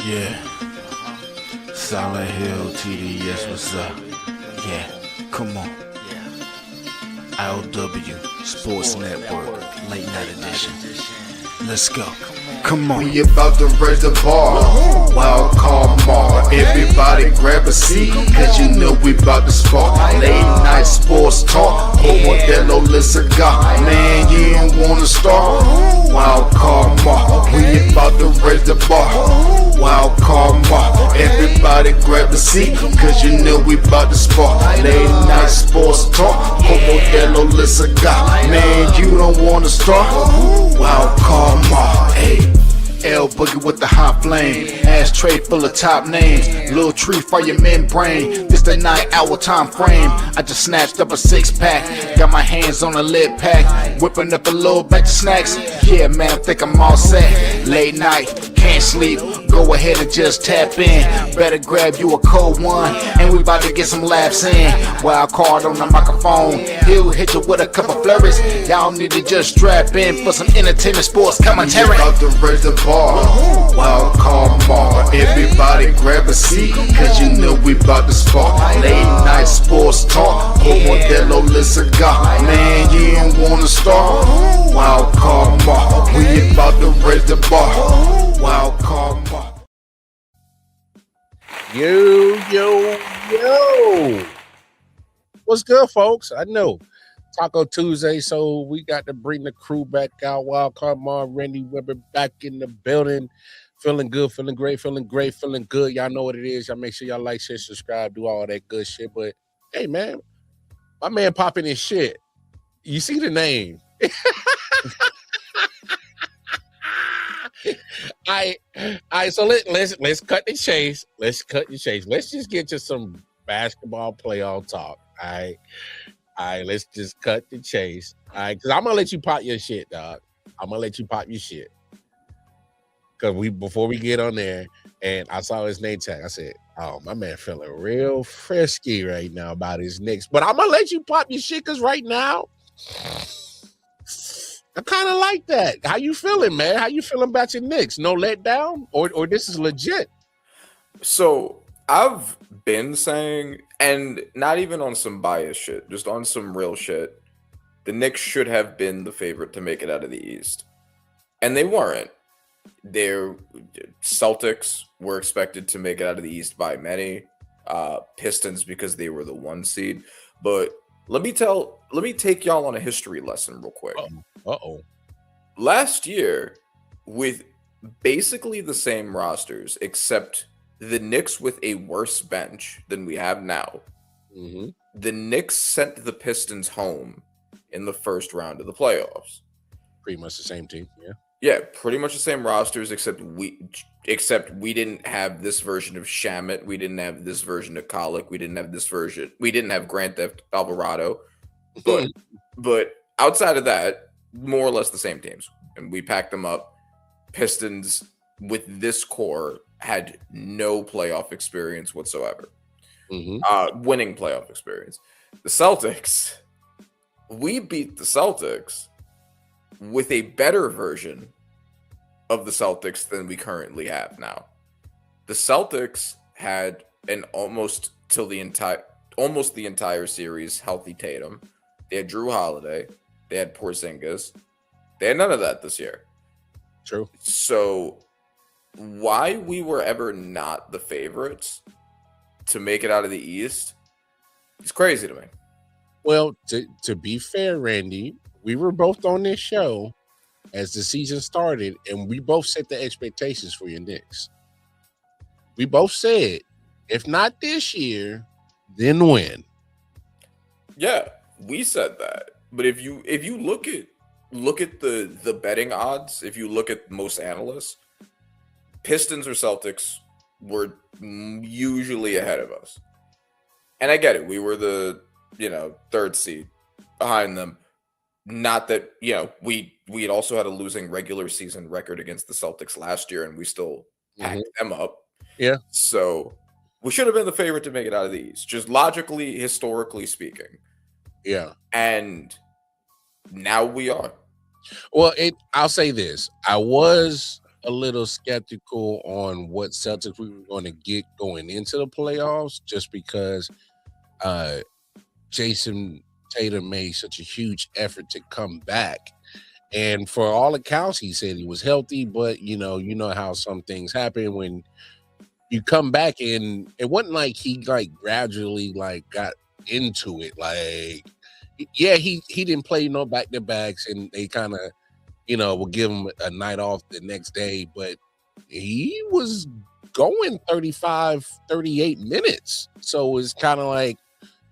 Yeah, Silent Hill TDS, what's up? Yeah, come on. I.O.W. Sports Network, late night edition. Let's go. Come on. We about to raise the bar. Wild card mark. Everybody grab a seat, cause you know we about to spark. Late night sports talk. Modelo Le Cigar. Man, you don't wanna start. Wild card mark. We about to raise the bar. Wild card mark. Everybody grab a seat, cause you know we about to spark. Late night sports talk. Modelo Le Cigar. Man, you don't wanna start. Wild card mark. Hey. L Boogie with the hot flame, ashtray full of top names, little tree for your membrane. This the 9 hour time frame. I just snatched up a 6-pack, got my hands on a lid pack, whipping up a little batch of snacks. Yeah, man, I think I'm all set. Late night, can't sleep, go ahead and just tap in. Better grab you a cold one, and we about to get some laughs in. Wild card on the microphone, he'll hit you with a couple flurries. Y'all need to just strap in for some entertainment sports commentary. We about to raise the bar. Wild card mark. Everybody grab a seat, cause you know we about to spark. Late night sports talk. Modelo Le Cigar. Man, you don't wanna start. Wild card mark. We about to raise the bar. Wild card mark. Yo. What's good, folks? I know Taco Tuesday, so we got to bring the crew back out. Wild Card Mom, Randy Weber back in the building. Feeling good, feeling great, feeling good. Y'all know what it is. Y'all make sure y'all like, share, subscribe, do all that good shit. But hey, man, my man popping his shit. You see the name. So let's cut the chase. Let's just get to some basketball playoff talk. All right, let's just cut the chase. All right, because I'm gonna let you pop your shit, dog. I'm gonna let you pop your shit. Cause before we get on there, and I saw his name tag, I said, "Oh, my man feeling real frisky right now about his Knicks." But I'm gonna let you pop your shit, cause right now, I kind of like that. How you feeling, man? How you feeling about your Knicks? No letdown, or this is legit? So I've been saying, and not even on some bias shit, just on some real shit, the Knicks should have been the favorite to make it out of the East. And they weren't. Their Celtics were expected to make it out of the East by many. Pistons because they were the 1 seed. But let me take y'all on a history lesson real quick. Uh-oh. Last year, with basically the same rosters, except the Knicks with a worse bench than we have now, the Knicks sent the Pistons home in the first round of the playoffs. Pretty much the same team, yeah. Yeah, pretty much the same rosters, except we didn't have this version of Shamit, we didn't have this version of Colic, we didn't have Grand Theft Alvarado, but outside of that, more or less the same teams, and we packed them up. Pistons with this core had no playoff experience whatsoever. Winning playoff experience. The Celtics, we beat the Celtics with a better version of the Celtics than we currently have now. The Celtics had an almost the entire series healthy Tatum. They had Drew Holiday. They had Porzingis. They had none of that this year. True. So why we were ever not the favorites to make it out of the East is crazy to me. Well, to be fair, Randy, we were both on this show as the season started, and we both set the expectations for your Knicks. We both said, if not this year, then when? Yeah, we said that. But if you look at the betting odds, if you look at most analysts, Pistons or Celtics were usually ahead of us. And I get it. We were the, 3rd seed behind them. Not that, we had also had a losing regular season record against the Celtics last year, and we still packed them up. Yeah. So we should have been the favorite to make it out of the East, just logically, historically speaking. Yeah. And now we are. Well, I'll say this. I was a little skeptical on what Celtics we were going to get going into the playoffs, just because uh, Jason Tatum made such a huge effort to come back. And for all accounts, he said he was healthy, but you know how some things happen when you come back, and it wasn't like he like gradually like got into it. Like, yeah, he didn't play no back to backs, and they kind of will give him a night off the next day, but he was going 35, 38 minutes. So it's kind of like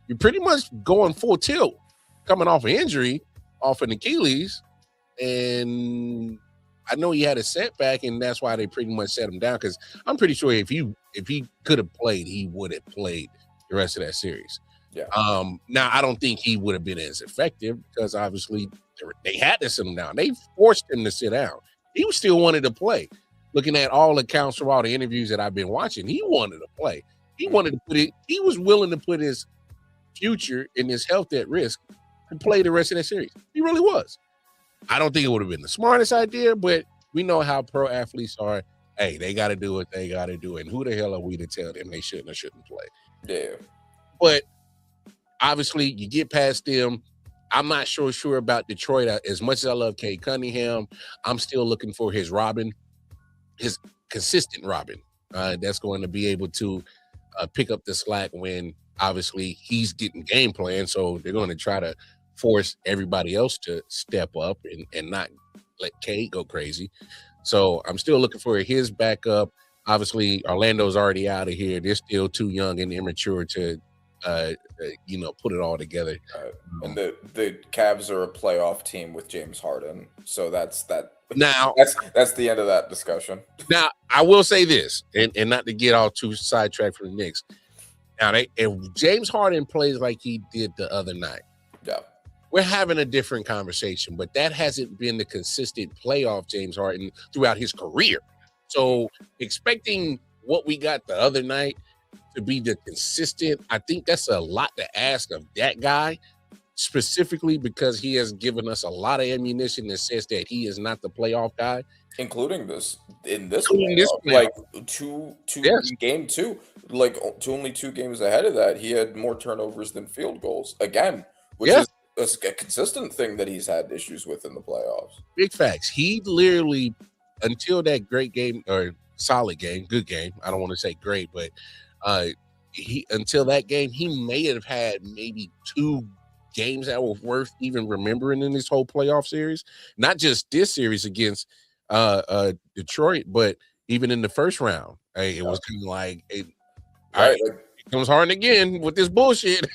you're pretty much going full tilt coming off an injury, off an Achilles. And I know he had a setback, and that's why they pretty much set him down, because I'm pretty sure if he could have played, he would have played the rest of that series. Yeah. Now I don't think he would have been as effective, because obviously they had to sit him down. They forced him to sit down. He still wanted to play. Looking at all accounts from all the interviews that I've been watching, he wanted to play. He wanted to put it. He was willing to put his future and his health at risk and play the rest of that series. He really was. I don't think it would have been the smartest idea, but we know how pro athletes are. Hey, they got to do what they got to do, and who the hell are we to tell them they shouldn't or shouldn't play? Yeah. But obviously, you get past them. I'm not sure about Detroit. As much as I love Cade Cunningham, I'm still looking for his Robin, his consistent Robin. That's going to be able to pick up the slack when obviously he's getting game plan. So they're going to try to force everybody else to step up and not let Cade go crazy. So I'm still looking for his backup. Obviously, Orlando's already out of here. They're still too young and immature to put it all together. And the Cavs are a playoff team with James Harden, so that's that. Now that's the end of that discussion. Now I will say this, and not to get all too sidetracked from the Knicks. Now, if James Harden plays like he did the other night, yeah, we're having a different conversation. But that hasn't been the consistent playoff James Harden throughout his career. So expecting what we got the other night to be the consistent, I think that's a lot to ask of that guy, specifically because he has given us a lot of ammunition that says that he is not the playoff guy, including this playoff. like two game two, like only 2 games ahead of that, he had more turnovers than field goals again, which is a consistent thing that he's had issues with in the playoffs. Big facts. He literally, until that great game or solid game, good game, I don't want to say great, but until that game, he may have had maybe 2 games that were worth even remembering in this whole playoff series. Not just this series against Detroit, but even in the first round. It was kind of like, Right, it comes Harden again with this bullshit.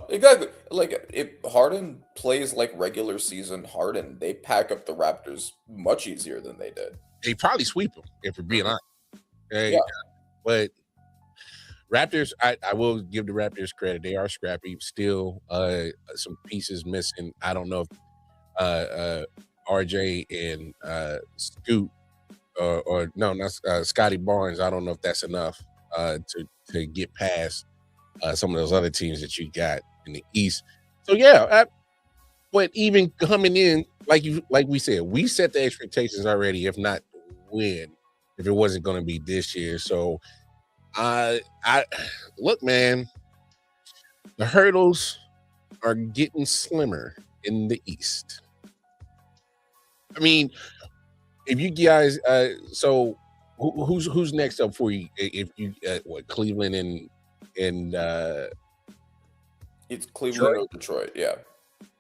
Exactly. Like if Harden plays like regular season Harden, they pack up the Raptors much easier than they did. They probably sweep them, if we're being honest. Yeah. But Raptors, I will give the Raptors credit. They are scrappy. Still, some pieces missing. I don't know if RJ and Scoot or no, not Scotty Barnes. I don't know if that's enough to get past some of those other teams that you got in the East. So yeah, but even coming in, like we said, we set the expectations already. If not win, if it wasn't going to be this year, so. I look, man, the hurdles are getting slimmer in the East. I mean, if you guys, so who's next up for you? If you, Cleveland and it's Cleveland or Detroit, yeah,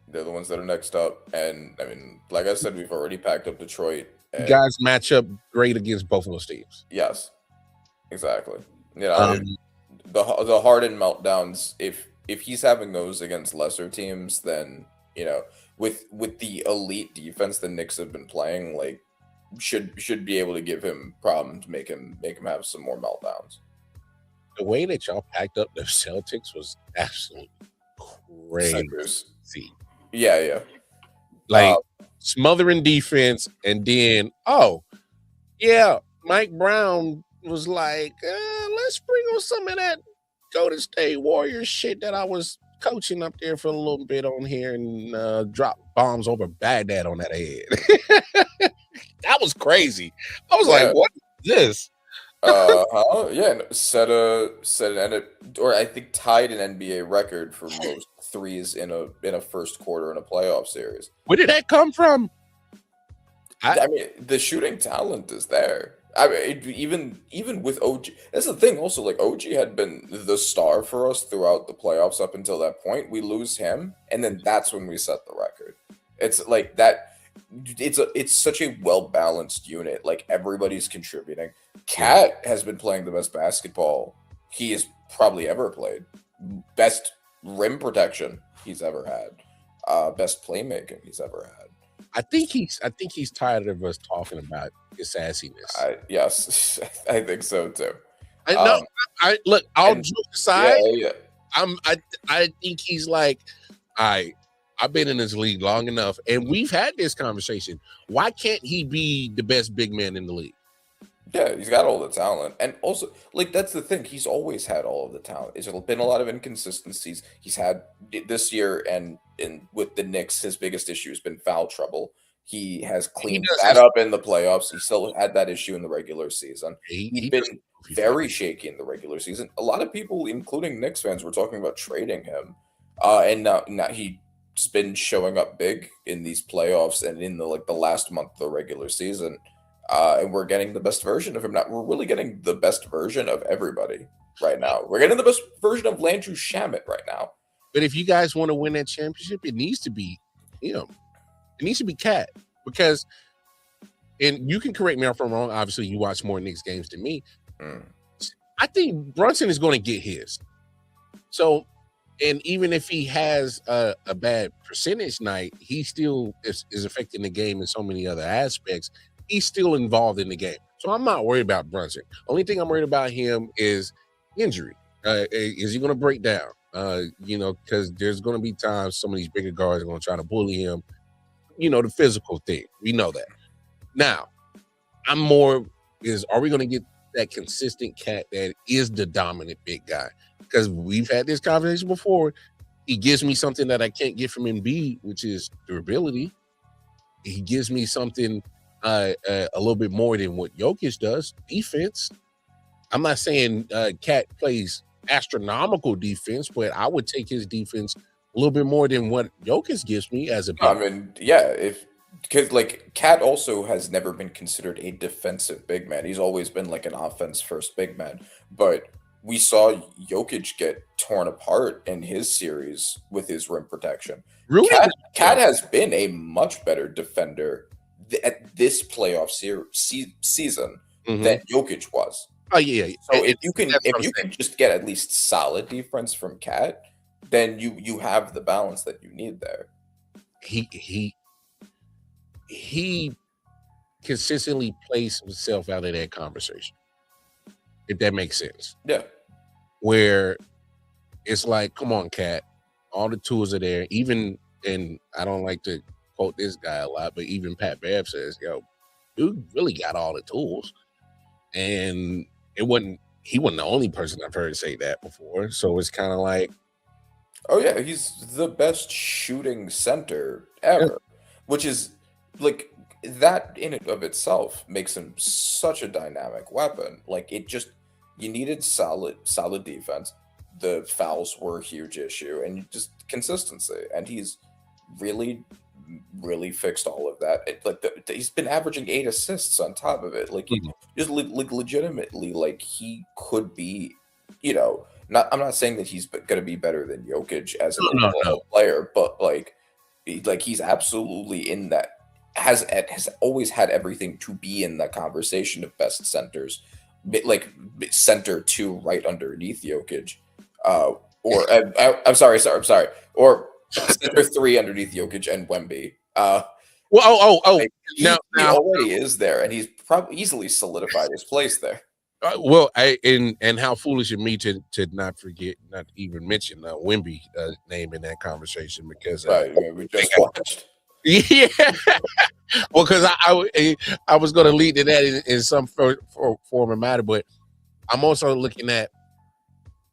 they're the ones that are next up. And I mean, like I said, we've already packed up Detroit. You guys match up great against both of those teams. Yes, exactly. The Harden meltdowns, if he's having those against lesser teams, then with the elite defense the Knicks have been playing, like should be able to give him problems, make him have some more meltdowns. The way that y'all packed up the Celtics was absolutely crazy. Yeah. Like smothering defense, and then Mike Brown was like, let's bring on some of that Golden State Warriors shit that I was coaching up there for a little bit on here, and drop bombs over Baghdad on that head. That was crazy. I was Yeah. like, what is this? Yeah, no, or I think tied an NBA record for most threes in a first quarter in a playoff series. Where did that come from? I mean, the shooting talent is there. I mean, even with OG, that's the thing. Also, like OG had been the star for us throughout the playoffs up until that point. We lose him, and then that's when we set the record. It's like that. It's such a well balanced unit. Like everybody's contributing. Cat has been playing the best basketball he has probably ever played. Best rim protection he's ever had. Best playmaking he's ever had. I think he's tired of us talking about his sassiness. Yes, I think so too. I look. All and- jokes aside, Yeah. I think he's like, I've been in this league long enough, and we've had this conversation. Why can't he be the best big man in the league? Yeah, he's got all the talent. And also, like, that's the thing. He's always had all of the talent. There's been a lot of inconsistencies. He's had this year and with the Knicks, his biggest issue has been foul trouble. He has cleaned that up in the playoffs. He still had that issue in the regular season. He's been very shaky in the regular season. A lot of people, including Knicks fans, were talking about trading him. And now he's been showing up big in these playoffs and in the last month of the regular season. And we're getting the best version of him. We're really getting the best version of everybody right now. We're getting the best version of Landry Shamet right now. But if you guys want to win that championship, it needs to be him. It needs to be Cat, because, and you can correct me if I'm wrong. Obviously, you watch more Knicks games than me. I think Brunson is going to get his. So, and even if he has a bad percentage night, he still is affecting the game in so many other aspects. He's still involved in the game. So I'm not worried about Brunson. Only thing I'm worried about him is injury. Is he going to break down? Because there's going to be times some of these bigger guards are going to try to bully him. The physical thing. We know that. Now, I'm more are we going to get that consistent Cat that is the dominant big guy? Because we've had this conversation before. He gives me something that I can't get from Embiid, which is durability. He gives me something a little bit more than what Jokic does, defense. I'm not saying Cat plays astronomical defense, but I would take his defense a little bit more than what Jokic gives me as a big. I mean, yeah, because Cat also has never been considered a defensive big man. He's always been like an offense first big man. But we saw Jokic get torn apart in his series with his rim protection. Really? Cat has been a much better defender at this playoff season than Jokic was. Oh yeah. So if you can just get at least solid defense from Cat, then you have the balance that you need there. He consistently plays himself out of that conversation, if that makes sense. Yeah. Where it's like, come on, Cat, all the tools are there. Even, and I don't like to quote this guy a lot, but even Pat Bev says, yo, dude really got all the tools. And he wasn't the only person I've heard say that before. So it's kind of like, oh yeah, he's the best shooting center ever, which is like that in and of itself makes him such a dynamic weapon. Like you needed solid defense. The fouls were a huge issue, and just consistency. And he's really fixed all of that. He's been averaging 8 assists on top of it. Just legitimately, like he could be, I'm not saying that he's going to be better than Jokic as a player, but he's absolutely in that. Has always had everything to be in that conversation of best centers, like center 2 right underneath Jokic, I'm sorry, or center 3 underneath Jokic and Wemby. He already is there, and he's probably easily solidified his place there. And how foolish of me to not even mention Wemby name in that conversation, because we just watched. Yeah, well, because I was going to lead to that in some form or matter, but I'm also looking at,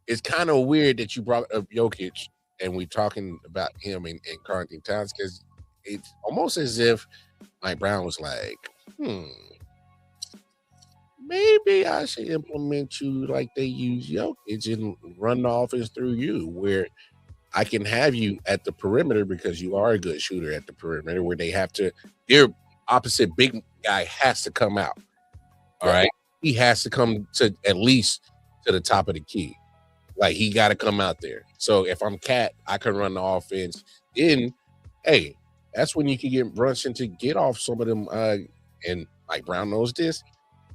it's kind of weird that you brought up Jokic and we're talking about him in Carlton Towns, because it's almost as if Mike Brown was like, Hmm. Maybe I should implement you like they use Jokic and run the offense through you, where I can have you at the perimeter because you are a good shooter at the perimeter, where they have to, their opposite big guy has to come out. All Yeah. right. He has to come to at least to the top of the key. Like he got to come out there. So if I'm Cat, I can run the offense. Then, hey, that's when you can get Brunson to get off some of them. And like Brown knows this,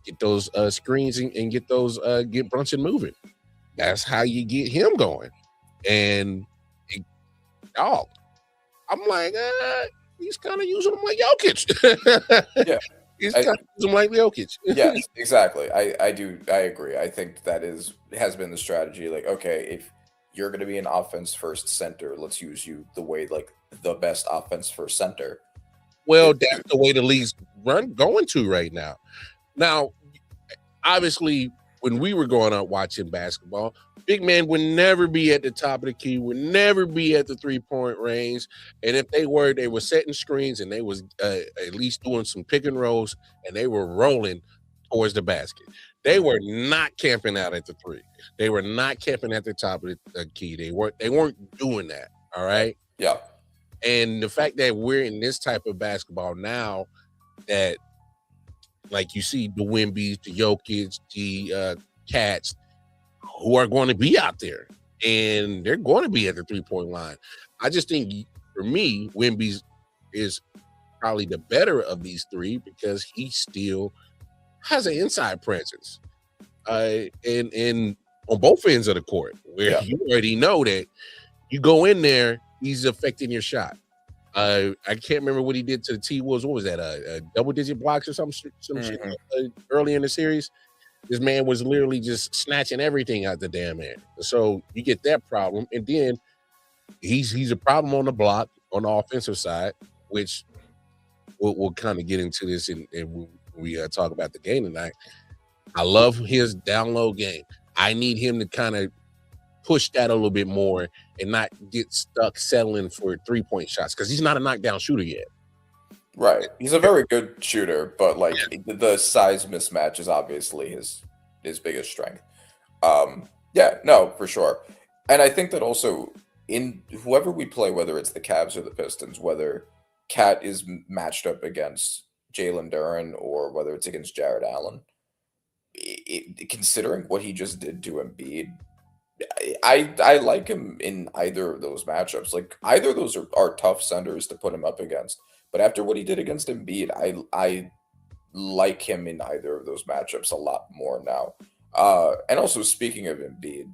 get those screens and get those get Brunson moving. That's how you get him going. And dog, I'm like, he's kind of using him like Jokic. Yeah. He's kind of using him like Jokic. Yes, exactly. I agree. I think that has been the strategy. Like, okay, if you're going to be an offense first center, let's use you the way like the best offense first center. Well, that's the way the league's going to right now. Now, obviously, when we were growing up watching basketball, big men would never be at the top of the key, would never be at the 3-point range. And if they were setting screens and they was at least doing some pick and rolls and they were rolling towards the basket. They were not camping out at the 3. They were not camping at the top of the key. They weren't doing that. All right. Yeah. And the fact that we're in this type of basketball now, that like you see the Wemby's, the Jokic, the Cats, who are going to be out there, and they're going to be at the 3-point line. I just think, for me, Wemby's is probably the better of these 3 because he still has an inside presence, and on both ends of the court, where you already know that you go in there, he's affecting your shot. I can't remember what he did to the T-Wolves. What was that? A double-digit blocks or some shit early in the series. This man was literally just snatching everything out the damn air. So you get that problem, and then he's a problem on the block on the offensive side, which we'll kind of get into this and we talk about the game tonight. I love his down low game. I need him to kind of push that a little bit more and not get stuck settling for 3-point shots because he's not a knockdown shooter yet. Right. He's a very good shooter, but like the size mismatch is obviously his biggest strength. Yeah, no, for sure. And I think that also in whoever we play, whether it's the Cavs or the Pistons, whether Cat is matched up against Jalen Duren or whether it's against Jared Allen, considering what he just did to Embiid, I like him in either of those matchups. Like either of those are tough centers to put him up against. But after what he did against Embiid, I like him in either of those matchups a lot more now. And also speaking of Embiid,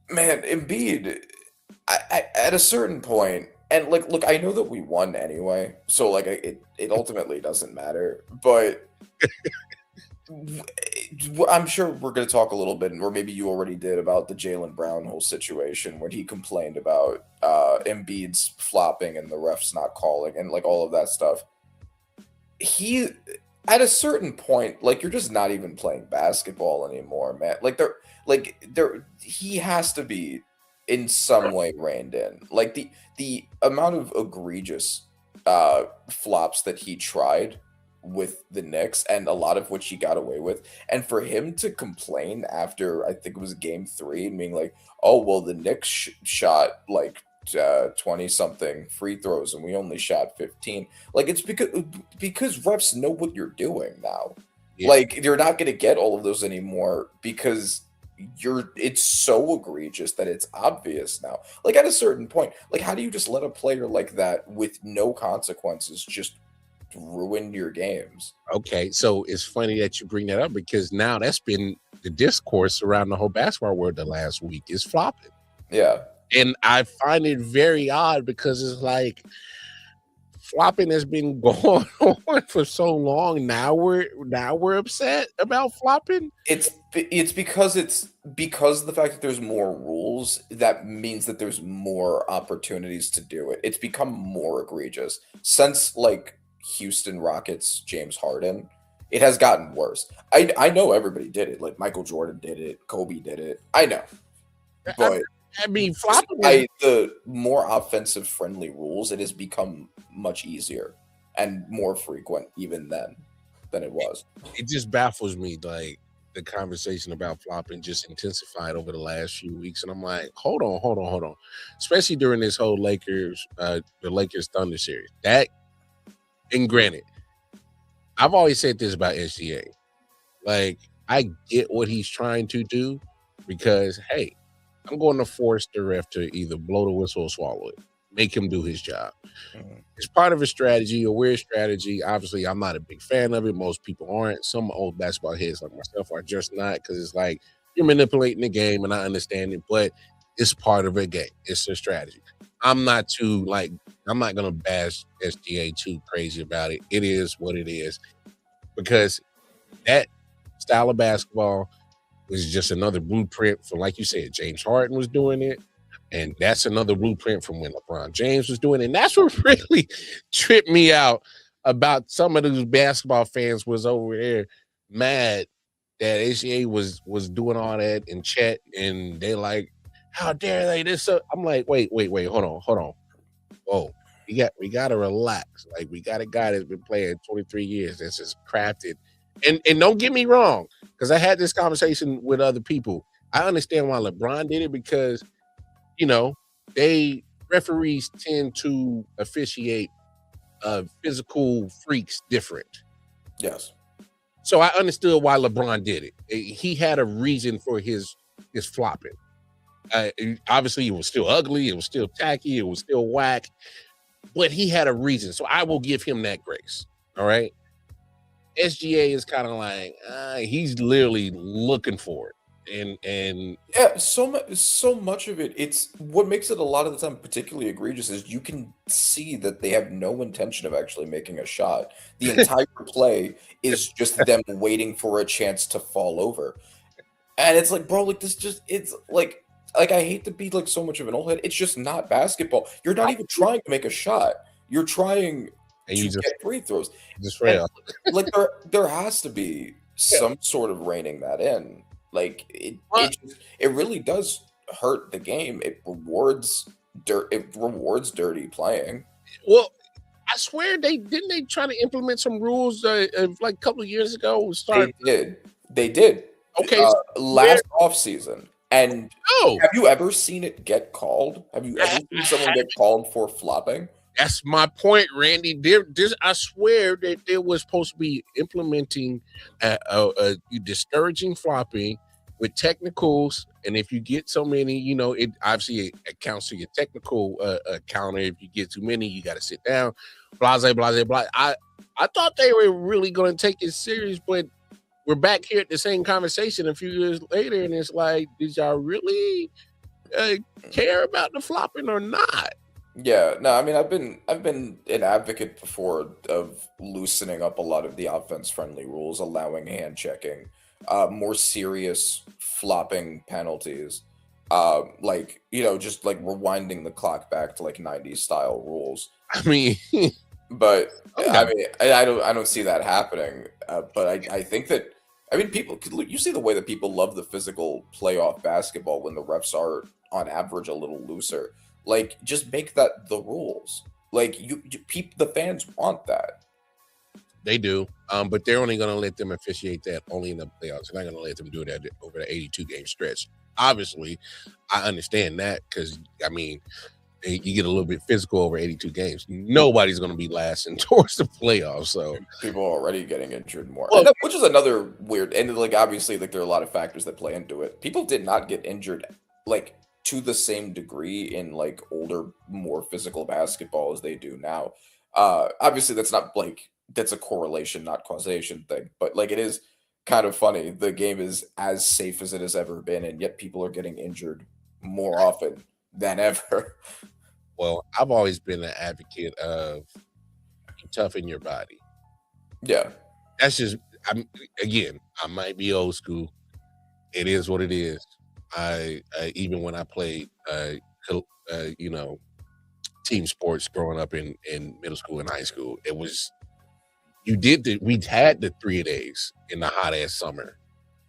man, Embiid, I at a certain point, and like, look, I know that we won anyway, so like it ultimately doesn't matter. But I'm sure we're going to talk a little bit, or maybe you already did, about the Jaylen Brown whole situation when he complained about Embiid's flopping and the refs not calling and like all of that stuff. He, at a certain point, like you're just not even playing basketball anymore, man. He has to be in some way reined in. Like the amount of egregious flops that he tried with the Knicks, and a lot of which he got away with, and for him to complain after I think it was game 3 and being like, oh well, the Knicks shot like 20 something free throws and we only shot 15. Like it's because refs know what you're doing now. Like you're not going to get all of those anymore because it's so egregious that it's obvious now. Like at a certain point, like how do you just let a player like that with no consequences just ruin your games? Okay, so it's funny that you bring that up because now that's been the discourse around the whole basketball world the last week is flopping. Yeah. And I find it very odd because it's like flopping has been going on for so long. Now we're upset about flopping. It's because of the fact that there's more rules, that means that there's more opportunities to do it. It's become more egregious since like Houston Rockets James Harden. It has gotten worse. I know everybody did it. Like Michael Jordan did it, Kobe did it. I know, but I mean, flopping. The more offensive friendly rules, it has become much easier. and more frequent even then than it was. It just baffles me, like the conversation about flopping just intensified over the last few weeks, and I'm like, hold on, especially during this whole the Lakers Thunder series. That, and granted, I've always said this about SGA. Like, I get what he's trying to do because, hey, I'm going to force the ref to either blow the whistle or swallow it, make him do his job. It's part of a strategy, a weird strategy. Obviously, I'm not a big fan of it. Most people aren't. Some old basketball heads like myself are just not, because it's like you're manipulating the game, and I understand it, but it's part of a game. It's a strategy. I'm not going to bash SGA too crazy about it. It is what it is, because that style of basketball was just another blueprint for, like you said, James Harden was doing it. And that's another blueprint from when LeBron James was doing it. And that's what really tripped me out about some of those basketball fans was over there mad that HGA was doing all that in chat. And they like, how dare they? This I'm like, wait, hold on. Whoa. We gotta relax. Like, we got a guy that's been playing 23 years that's just crafted. And don't get me wrong, because I had this conversation with other people. I understand why LeBron did it, because referees tend to officiate physical freaks different. Yes. So I understood why LeBron did it. He had a reason for his flopping. Obviously, it was still ugly. It was still tacky. It was still whack. But he had a reason. So I will give him that grace. All right. SGA is kind of like, he's literally looking for it. And yeah, so much of it, it's what makes it a lot of the time particularly egregious is you can see that they have no intention of actually making a shot. The entire play is just them waiting for a chance to fall over. And it's like, bro, like this just, it's like I hate to be like so much of an old head. It's just not basketball. You're not even trying to make a shot. You're trying to get free throws. Just fail. Like there has to be some sort of reining that in. Like it really does hurt the game. It rewards dirty playing. Well, I swear they try to implement some rules like a couple of years ago. They did. Okay, last off season. And have you ever seen it get called? Have you ever seen someone get called for flopping? That's my point, Randy. I swear that there was supposed to be implementing discouraging flopping with technicals, and if you get so many, it obviously it counts to your technical counter. If you get too many, you got to sit down. Blase. I thought they were really going to take it serious, but we're back here at the same conversation a few years later, and it's like, did y'all really care about the flopping or not? Yeah, no, I mean, I've been an advocate before of loosening up a lot of the offense-friendly rules, allowing hand checking, more serious flopping penalties, just like rewinding the clock back to like 90s style rules. I mean, but I mean, I don't see that happening. But I think that, I mean, you see the way that people love the physical playoff basketball when the refs are on average a little looser. Like, just make that the rules. Like, the fans want that. They do, but they're only going to let them officiate that only in the playoffs. They're not going to let them do that over the 82-game stretch. Obviously, I understand that because, I mean, you get a little bit physical over 82 games. Nobody's going to be lasting towards the playoffs. So people are already getting injured more, well, which is another weird. And like, obviously, like there are a lot of factors that play into it. People did not get injured like to the same degree in like older, more physical basketball as they do now. Obviously, that's a correlation, not causation thing. But like, it is kind of funny. The game is as safe as it has ever been, and yet people are getting injured more often than ever. Well, I've always been an advocate of toughen your body. Yeah, that's just. I might be old school. It is what it is. I even when I played, team sports growing up in middle school and high school, it was we had the 3-a-days in the hot ass summer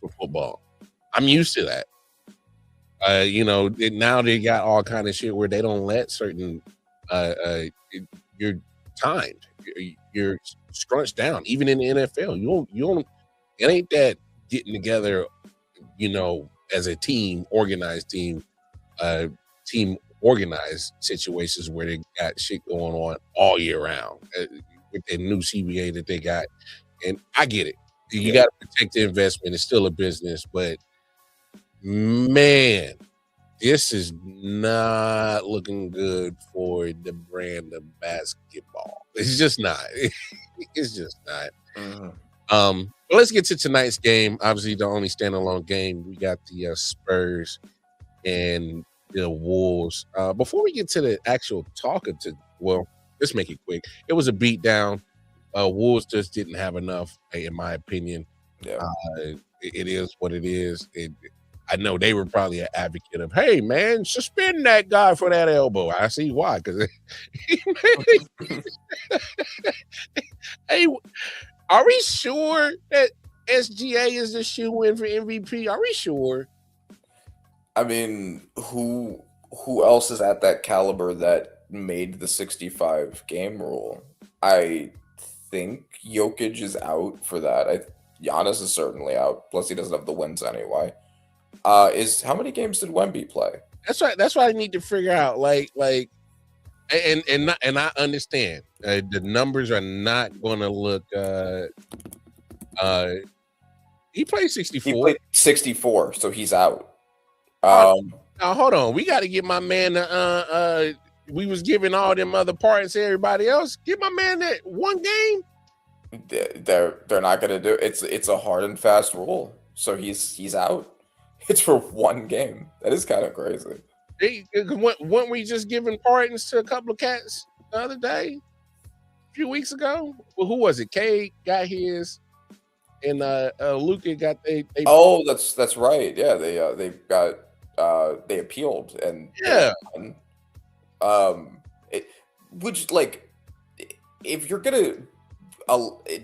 for football. I'm used to that. Now they got all kind of shit where they don't let certain timed. You're scrunched down. Even in the NFL, you don't. It ain't that getting together, as a team, organized team organized situations where they got shit going on all year round with the new CBA that they got. And I get it. You got to protect the investment. It's still a business, but man, this is not looking good for the brand of basketball. It's just not. It's just not. But let's get to tonight's game. Obviously, the only standalone game. We got the Spurs and the Wolves. Before we get to the actual talk of let's make it quick. It was a beatdown. Wolves just didn't have enough, in my opinion. Yeah. It is what it is. I know they were probably an advocate of, hey, man, suspend that guy for that elbow. I see why. Because, hey, are we sure that SGA is the shoe-in for MVP? Are we sure? I mean, who else is at that caliber that made the 65 game rule? I think Jokic is out for that. Giannis is certainly out. Plus, he doesn't have the wins anyway. How many games did Wemby play? That's right. That's what I need to figure out. And I understand the numbers are not going to look. He played 64. He played 64, so he's out. Now hold on. We got to get my man. We was giving all them other parts to everybody else. Give my man that one game. They're not going to do it. It's a hard and fast rule. So he's out. It's for one game. That is kind of crazy. Weren't we just giving pardons to a couple of cats the other day, a few weeks ago? Well, who was it? K got his, and Luka got they. Oh, that's right. Yeah, they got they appealed and which like if you're gonna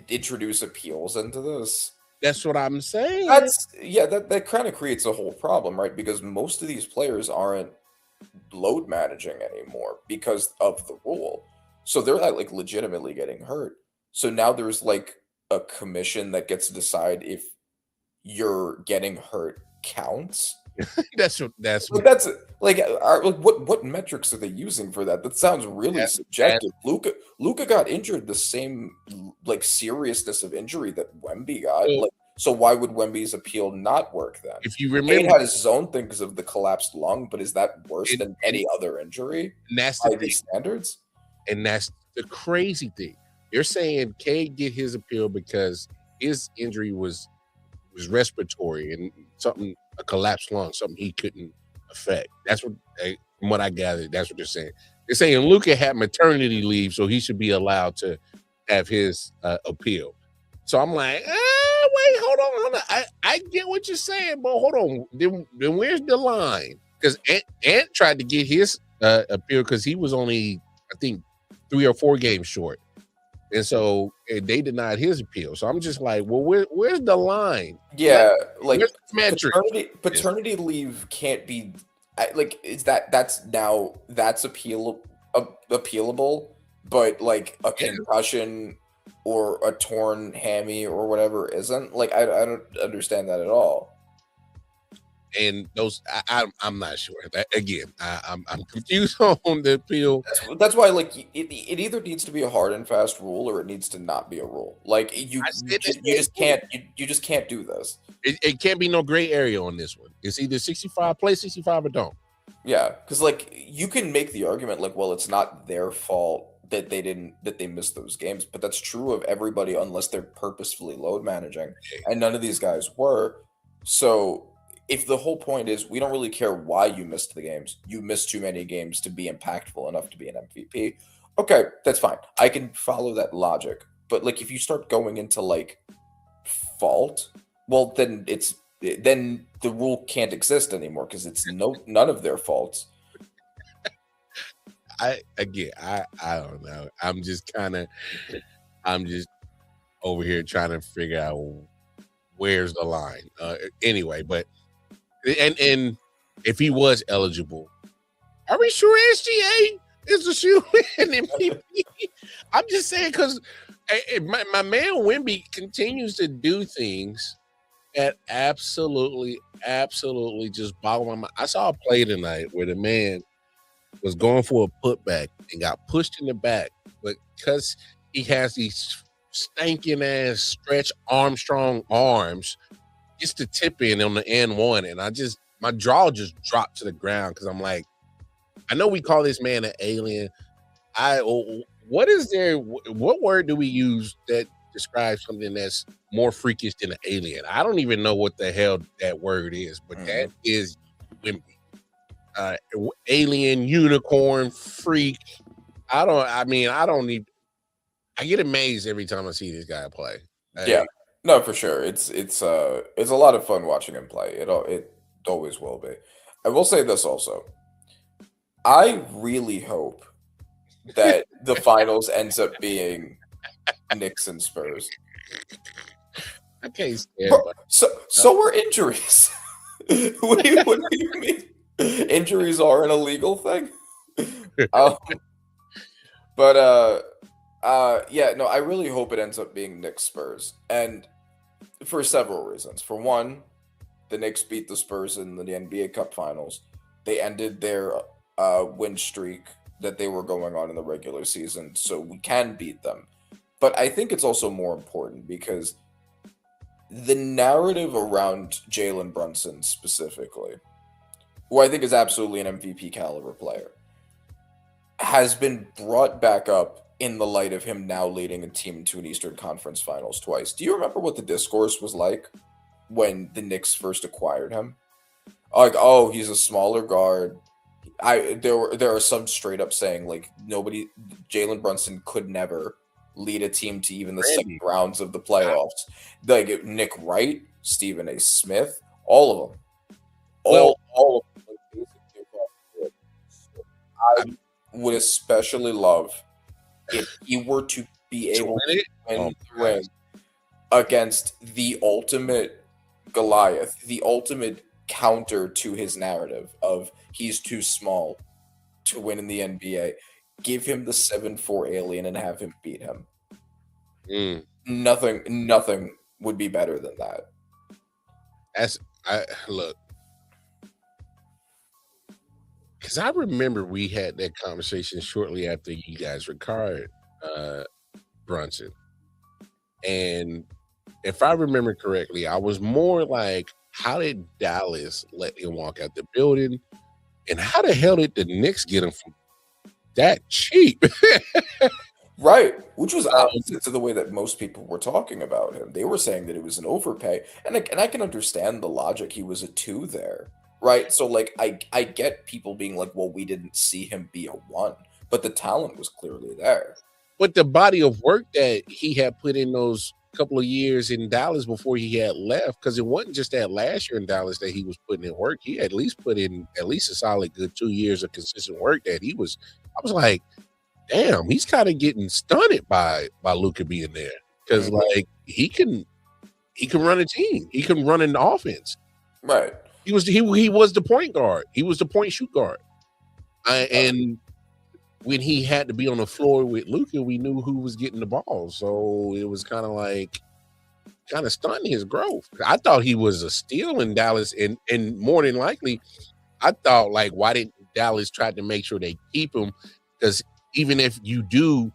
introduce appeals into this. That's what I'm saying. That kind of creates a whole problem, right? Because most of these players aren't load managing anymore because of the rule. So they're like legitimately getting hurt. So now there's like a commission that gets to decide if you're getting hurt counts. That's what metrics are they using for that? That sounds really subjective. Luka got injured the same like seriousness of injury that Wemby got. So why would Wemby's appeal not work then? If you remember, Kane had his own thing because of the collapsed lung, but is that worse than any other injury? And that's by these standards. And that's the crazy thing. You're saying Cade get his appeal because his injury was respiratory and a collapsed lung, something he couldn't affect. That's what, from what I gathered, that's what they're saying. They're saying Luka had maternity leave, so he should be allowed to have his appeal. So I'm like, wait, hold on. I get what you're saying, but hold on. Then where's the line? Because Ant tried to get his appeal because he was only, I think, 3 or 4 games short. And so they denied his appeal. So I'm just like, well, where's the line? Yeah, like paternity leave can't be that's appealable, but like a concussion or a torn hammy or whatever isn't. Like I don't understand that at all. And those, I'm not sure. Again, I'm confused on the appeal. That's why, like, it either needs to be a hard and fast rule or it needs to not be a rule. Like you just can't do this. It can't be no gray area on this one. It's either 65, play 65 or don't. Yeah, because like you can make the argument like, well, it's not their fault that they missed those games, but that's true of everybody unless they're purposefully load managing, and none of these guys were. So if the whole point is we don't really care why you missed the games, you missed too many games to be impactful enough to be an MVP. Okay, that's fine. I can follow that logic. But like if you start going into like fault, well then the rule can't exist anymore because it's none of their faults. I don't know. I'm just over here trying to figure out where's the line. Anyway, but and if he was eligible, are we sure SGA is a shoe in MVP. I'm just saying because my man Wemby continues to do things that absolutely just boggle my mind. I saw a play tonight where the man was going for a putback and got pushed in the back, but because he has these stanking ass stretch Armstrong arms, gets the tip in on the end one, and my jaw just dropped to the ground because I'm like, I know we call this man an alien. What word do we use that describes something that's more freakish than an alien? I don't even know what the hell that word is, but that is Wemby. Alien, unicorn, freak. I get amazed every time I see this guy play. Yeah, no, for sure. It's a lot of fun watching him play. It always will be. I will say this also. I really hope that the finals ends up being Knicks and Spurs. I can't stand Bro, so are injuries. what do you mean? Injuries are an illegal thing. I really hope it ends up being Knicks Spurs, and for several reasons. For one, the Knicks beat the Spurs in the NBA Cup Finals. They ended their win streak that they were going on in the regular season, so we can beat them. But I think it's also more important because the narrative around Jalen Brunson specifically, who I think is absolutely an MVP caliber player, has been brought back up in the light of him now leading a team to an Eastern Conference Finals twice. Do you remember what the discourse was like when the Knicks first acquired him? Like, oh, he's a smaller guard. There are some straight up saying like Jalen Brunson could never lead a team to even the second rounds of the playoffs. Like Nick Wright, Stephen A. Smith, all of them. All of them. I would especially love if he were to be able to win the ring against the ultimate Goliath, the ultimate counter to his narrative of he's too small to win in the NBA. Give him the 7'4" alien and have him beat him. Nothing would be better than that. Look. Because I remember we had that conversation shortly after you guys retired Brunson. And if I remember correctly, I was more like, how did Dallas let him walk out the building? And how the hell did the Knicks get him from that cheap? Right, which was opposite to the way that most people were talking about him. They were saying that it was an overpay. And I can understand the logic. He was a 2 there. Right, so like I get people being like, well, we didn't see him be a 1, but the talent was clearly there. But the body of work that he had put in those couple of years in Dallas before he had left, because it wasn't just that last year in Dallas that he was putting in work. He at least put in at least a solid good 2 years of consistent work that I was like, damn, he's kind of getting stunted by Luka being there. Because like he can run a team. He can run an offense. Right. He was the point guard. He was the point shoot guard. And when he had to be on the floor with Luka, we knew who was getting the ball. So it was kind of stunning his growth. I thought he was a steal in Dallas, and more than likely, I thought like, why didn't Dallas try to make sure they keep him? Because even if you do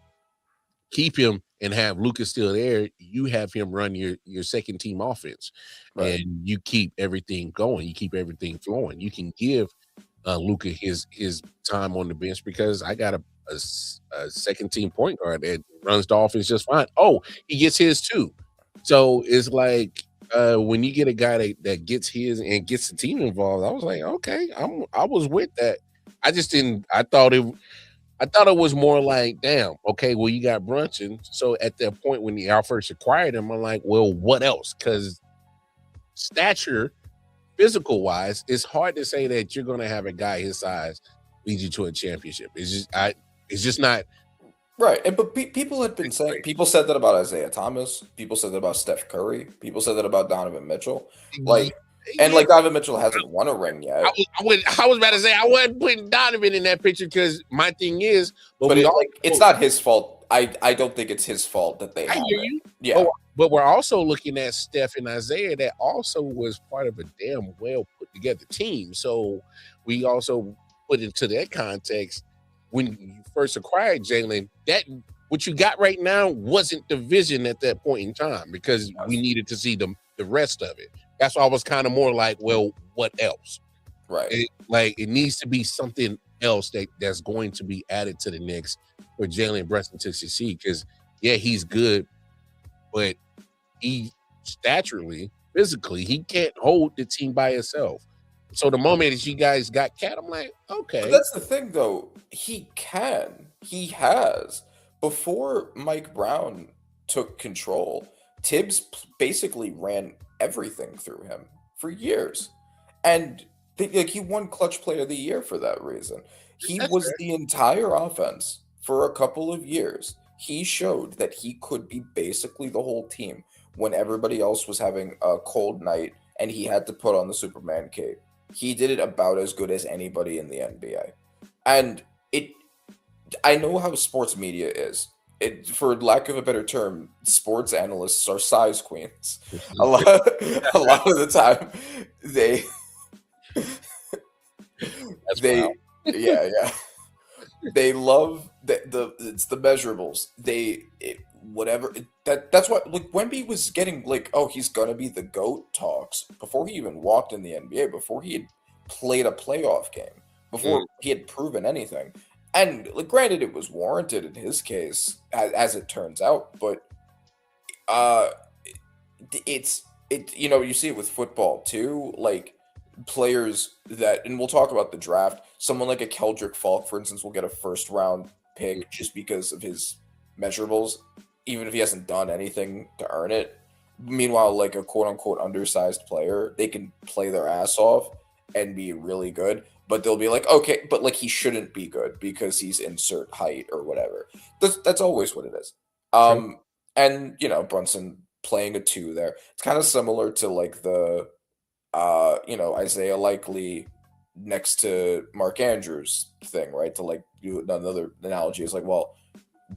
keep him and have Luka still there, you have him run your second team offense, right? And you keep everything going, you keep everything flowing. You can give Luka his time on the bench because I got a second team point guard that runs the offense just fine. Oh, he gets his too. So it's like when you get a guy that gets his and gets the team involved, I was like, okay, I was with that. I just didn't. I thought it was more like, damn, okay, well, you got Brunson. So at that point when y'all first acquired him, I'm like, well, what else? Because stature, physical wise, it's hard to say that you're going to have a guy his size lead you to a championship. It's just not. Right. But people had been saying, people said that about Isaiah Thomas. People said that about Steph Curry. People said that about Donovan Mitchell. Like, And Yeah, like Donovan Mitchell hasn't won a ring yet. I was about to say I wasn't putting Donovan in that picture because my thing is, But it's not his fault. I don't think it's his fault that they I have hear it. you. Yeah. But we're also looking at Steph and Isaiah that also was part of a damn well put together team. So we also put into that context when you first acquired Jalen, that what you got right now wasn't the vision at that point in time because we needed to see the rest of it. That's why I was kind of more like, well, what else? Right. It needs to be something else that's going to be added to the Knicks for Jalen Brunson to succeed. Because yeah, he's good, but he staturally, physically, he can't hold the team by himself. So the moment that you guys got Cat, I'm like, But okay. that's the thing, though. He can. He has. Before Mike Brown took control, Tibbs basically ran everything through him for years. And he won Clutch Player of the Year for that reason. He That's was fair. the entire offense for a couple of years. He showed that he could be basically the whole team when everybody else was having a cold night and he had to put on the Superman cape. He did it about as good as anybody in the NBA. And I know how sports media is. For lack of a better term, sports analysts are size queens. A lot, a lot of the time, they, That's they, wild. yeah. They love it's the measurables. That's what like Wemby was getting like, oh, he's gonna be the GOAT talks before he even walked in the NBA, before he had played a playoff game, before he had proven anything. And like, granted, it was warranted in his case, as it turns out, but uh, you see it with football too, like players that, and we'll talk about the draft. Someone like a Keldrick Falk, for instance, will get a first round pick just because of his measurables, even if he hasn't done anything to earn it. Meanwhile, like a quote unquote undersized player, they can play their ass off and be really good, but they'll be like, okay, but like he shouldn't be good because he's insert height or whatever. That's always what it is. True. And Brunson playing a 2 there. It's kind of similar to like the Isaiah Likely next to Mark Andrews thing, right? To like do another analogy is like, well,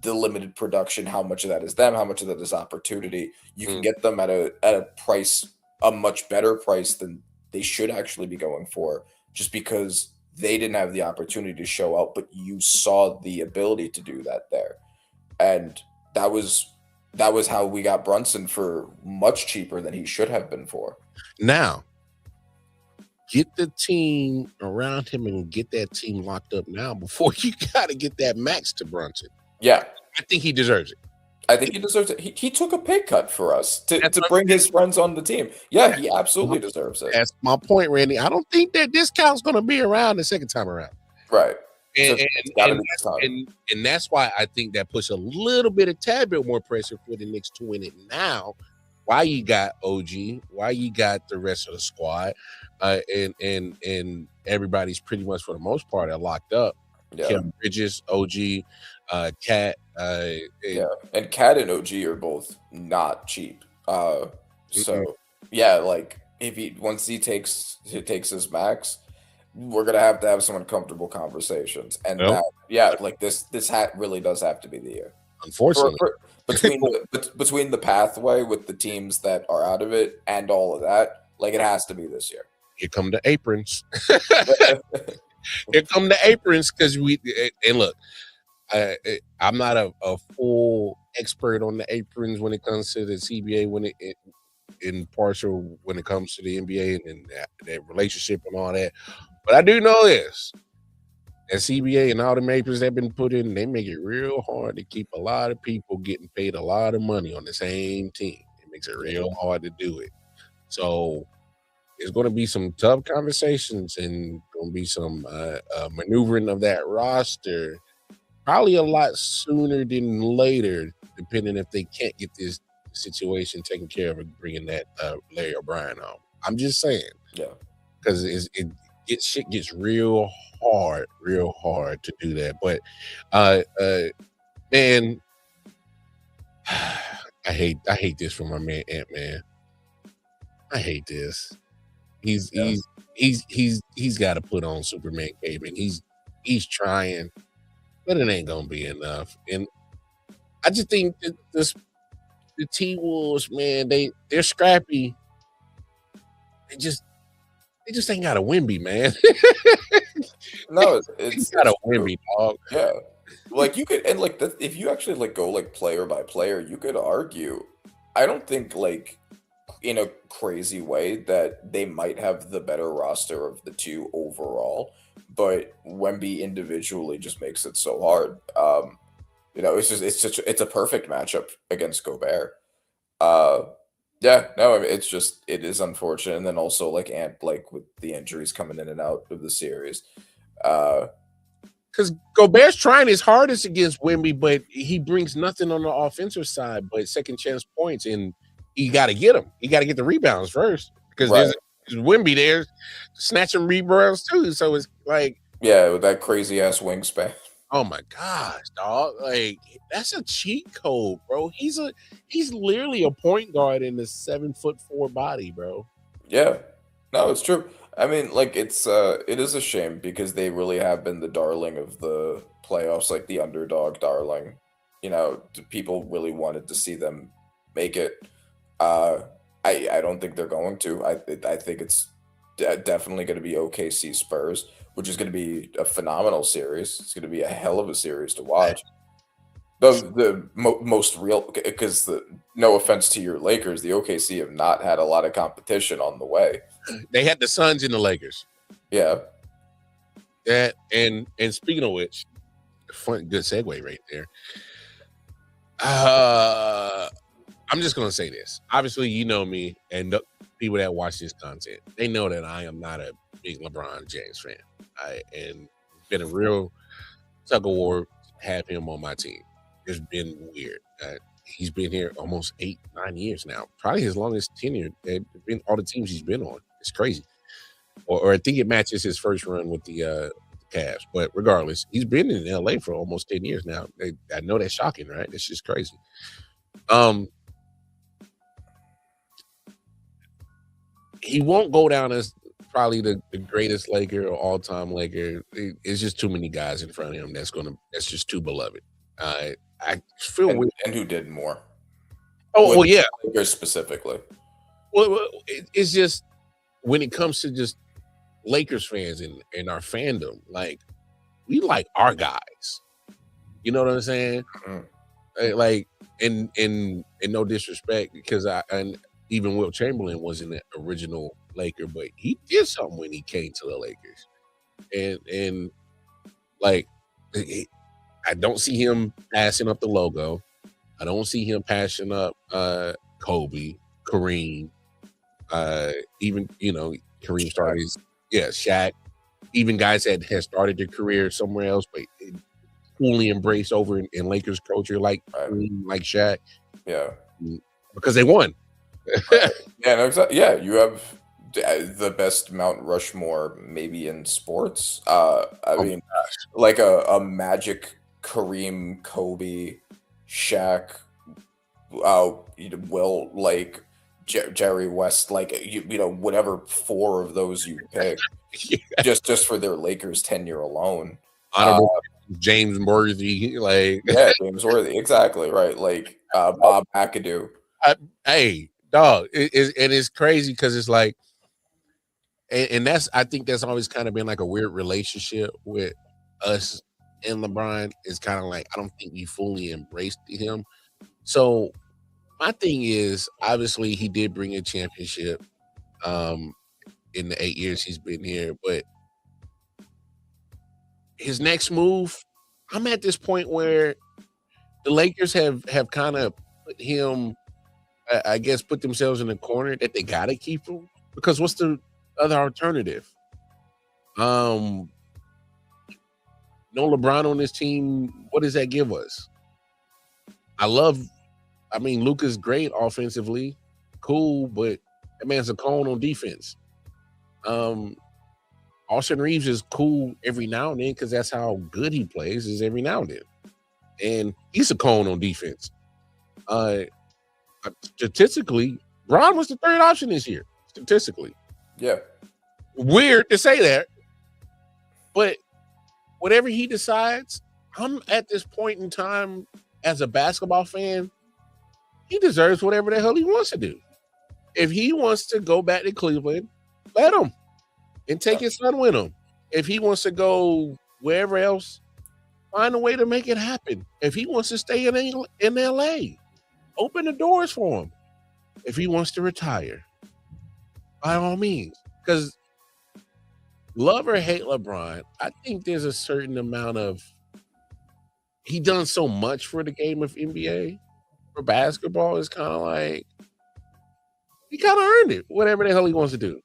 the limited production, how much of that is them, how much of that is opportunity. You can get them at a price, a much better price than they should actually be going for, just because they didn't have the opportunity to show out, but you saw the ability to do that there. And that was how we got Brunson for much cheaper than he should have been for. Now, get the team around him and get that team locked up now before you got to get that max to Brunson. Yeah. I think he deserves it. I think he deserves it. He took a pay cut for us to bring his friends on the team. Yeah, he absolutely deserves it. That's my point, Randy. I don't think that discount's going to be around the second time around. Right. And that's why I think that puts a little bit of tad bit more pressure for the Knicks to win it now. Why you got OG? Why you got the rest of the squad? And everybody's pretty much for the most part are locked up. Yeah. Kim Bridges, OG, Cat. And Cat and OG are both not cheap. So yeah, like once he takes his max, we're gonna have to have some uncomfortable conversations, and this hat really does have to be the year. Unfortunately, between the pathway with the teams that are out of it and all of that, like it has to be this year. Here come the aprons. Here come the aprons because look. I'm not a full expert on the aprons when it comes to the CBA when it comes to the NBA and that relationship and all that. But I do know this. That CBA and all the aprons that have been put in, they make it real hard to keep a lot of people getting paid a lot of money on the same team. It makes it real hard to do it. So there's going to be some tough conversations and going to be some maneuvering of that roster. Probably a lot sooner than later, depending if they can't get this situation taken care of and bringing that Larry O'Brien on. I'm just saying, because shit gets real hard to do that. But man, I hate this for my man Ant-Man. I hate this. He's got to put on Superman cape, and he's trying, but it ain't gonna be enough. And I just think that the T Wolves, man, they're scrappy. They just ain't got a Wimby, man. No, They it's got a true. Wimby, dog. Yeah, like you could, and like if you actually like go like player by player, you could argue. I don't think like in a crazy way that they might have the better roster of the two overall, but Wemby individually just makes it so hard. It's a perfect matchup against Gobert. Uh, yeah, no, I mean, it is unfortunate, and then also like with the injuries coming in and out of the series. Uh, Because Gobert's trying his hardest against Wimby, but he brings nothing on the offensive side but second chance points, and you got to get him. You got to get the rebounds first because Right. there's Wimby there snatching rebounds too. So it's like, yeah, with that crazy ass wingspan. oh my gosh, dog! Like that's a cheat code, bro. He's literally a point guard in the 7'4" body, bro. Yeah. No, it's true. I mean, like it is a shame because they really have been the darling of the playoffs, like the underdog darling. People really wanted to see them make it. Uh I don't think they're going to. I think it's definitely going to be OKC Spurs, which is going to be a phenomenal series. It's going to be a hell of a series to watch. Most real, because no offense to your Lakers, the OKC have not had a lot of competition on the way. They had the Suns and the Lakers. Yeah, That and speaking of which, good segue right there. I'm just gonna say this. Obviously, you know me, and the people that watch this content, they know that I am not a big LeBron James fan. And it's been a real tug of war to have him on my team. It's been weird. He's been here almost 8-9 years now, probably his longest tenure. Been all the teams he's been on. It's crazy. Or I think it matches his first run with the Cavs. But regardless, he's been in LA for almost 10 years now. I know that's shocking, right? It's just crazy. He won't go down as probably the greatest Laker or all-time Laker. It's just too many guys in front of him that's just too beloved. I feel weird. and who did more? Well, yeah. Lakers specifically. Well, it's just when it comes to just Lakers fans and our fandom, like we like our guys. You know what I'm saying? Mhm. Like, and no disrespect, because and even Will Chamberlain wasn't the original Laker, but he did something when he came to the Lakers, and like I don't see him passing up the logo. I don't see him passing up Kobe, Kareem, even Kareem started Shaq, even guys that had started their career somewhere else, but fully embraced over in Lakers culture, like Kareem, like Shaq. Yeah, because they won. Yeah, no, exactly. Yeah, you have the best Mount Rushmore maybe in sports. I mean, like a Magic, Kareem, Kobe, Shaq, Will, like Jerry West, like whatever four of those you pick, just for their Lakers tenure alone. Honorable James Worthy, like James Worthy, exactly right. Like Bob McAdoo. Hey, dog, it's crazy because it's like, and I think that's always kind of been like a weird relationship with us and LeBron. It's kind of like I don't think we fully embraced him. So my thing is, obviously, he did bring a championship in the 8 years he's been here, but his next move, I'm at this point where the Lakers have kind of put him, I guess, put themselves in a corner that they gotta keep him, because what's the other alternative? No LeBron on this team. What does that give us? Luka's great offensively, cool, but that man's a cone on defense. Austin Reeves is cool every now and then because that's how good he plays, is every now and then. And he's a cone on defense. Statistically, Bron was the third option this year. Statistically. Yeah. Weird to say that, but whatever he decides, I'm at this point in time as a basketball fan, he deserves whatever the hell he wants to do. If he wants to go back to Cleveland, let him and take his son with him. If he wants to go wherever else, find a way to make it happen. If he wants to stay in LA, open the doors for him. If he wants to retire, by all means. Because love or hate LeBron, I think there's a certain amount of he done so much for the game of NBA. For basketball, is kind of like he kind of earned it. Whatever the hell he wants to do.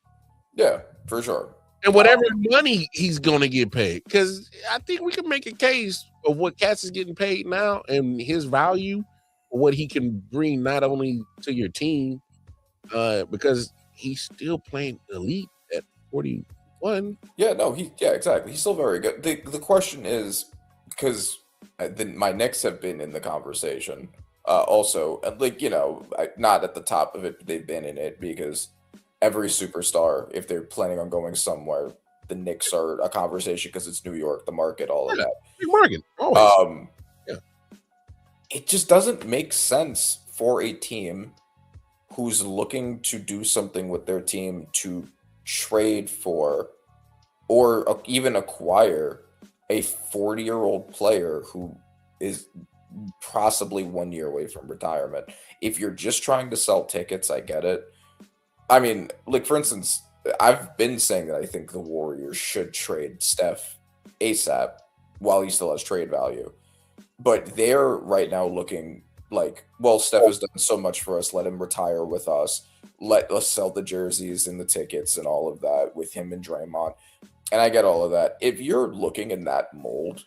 Yeah, for sure. And whatever money he's gonna get paid. Because I think we can make a case of what Cass is getting paid now and his value, what he can bring not only to your team, because he's still playing elite at 41. Yeah, no, exactly. He's still very good. The question is, because my Knicks have been in the conversation. Also, like, not at the top of it, but they've been in it because every superstar, if they're planning on going somewhere, the Knicks are a conversation because it's New York, the market, all of that. Market, always. It just doesn't make sense for a team who's looking to do something with their team to trade for or even acquire a 40-year-old player who is possibly 1 year away from retirement. If you're just trying to sell tickets, I get it. I mean, like, for instance, I've been saying that I think the Warriors should trade Steph ASAP while he still has trade value. But they're right now looking like, well, Steph has done so much for us. Let him retire with us. Let us sell the jerseys and the tickets and all of that with him and Draymond. And I get all of that. If you're looking in that mold,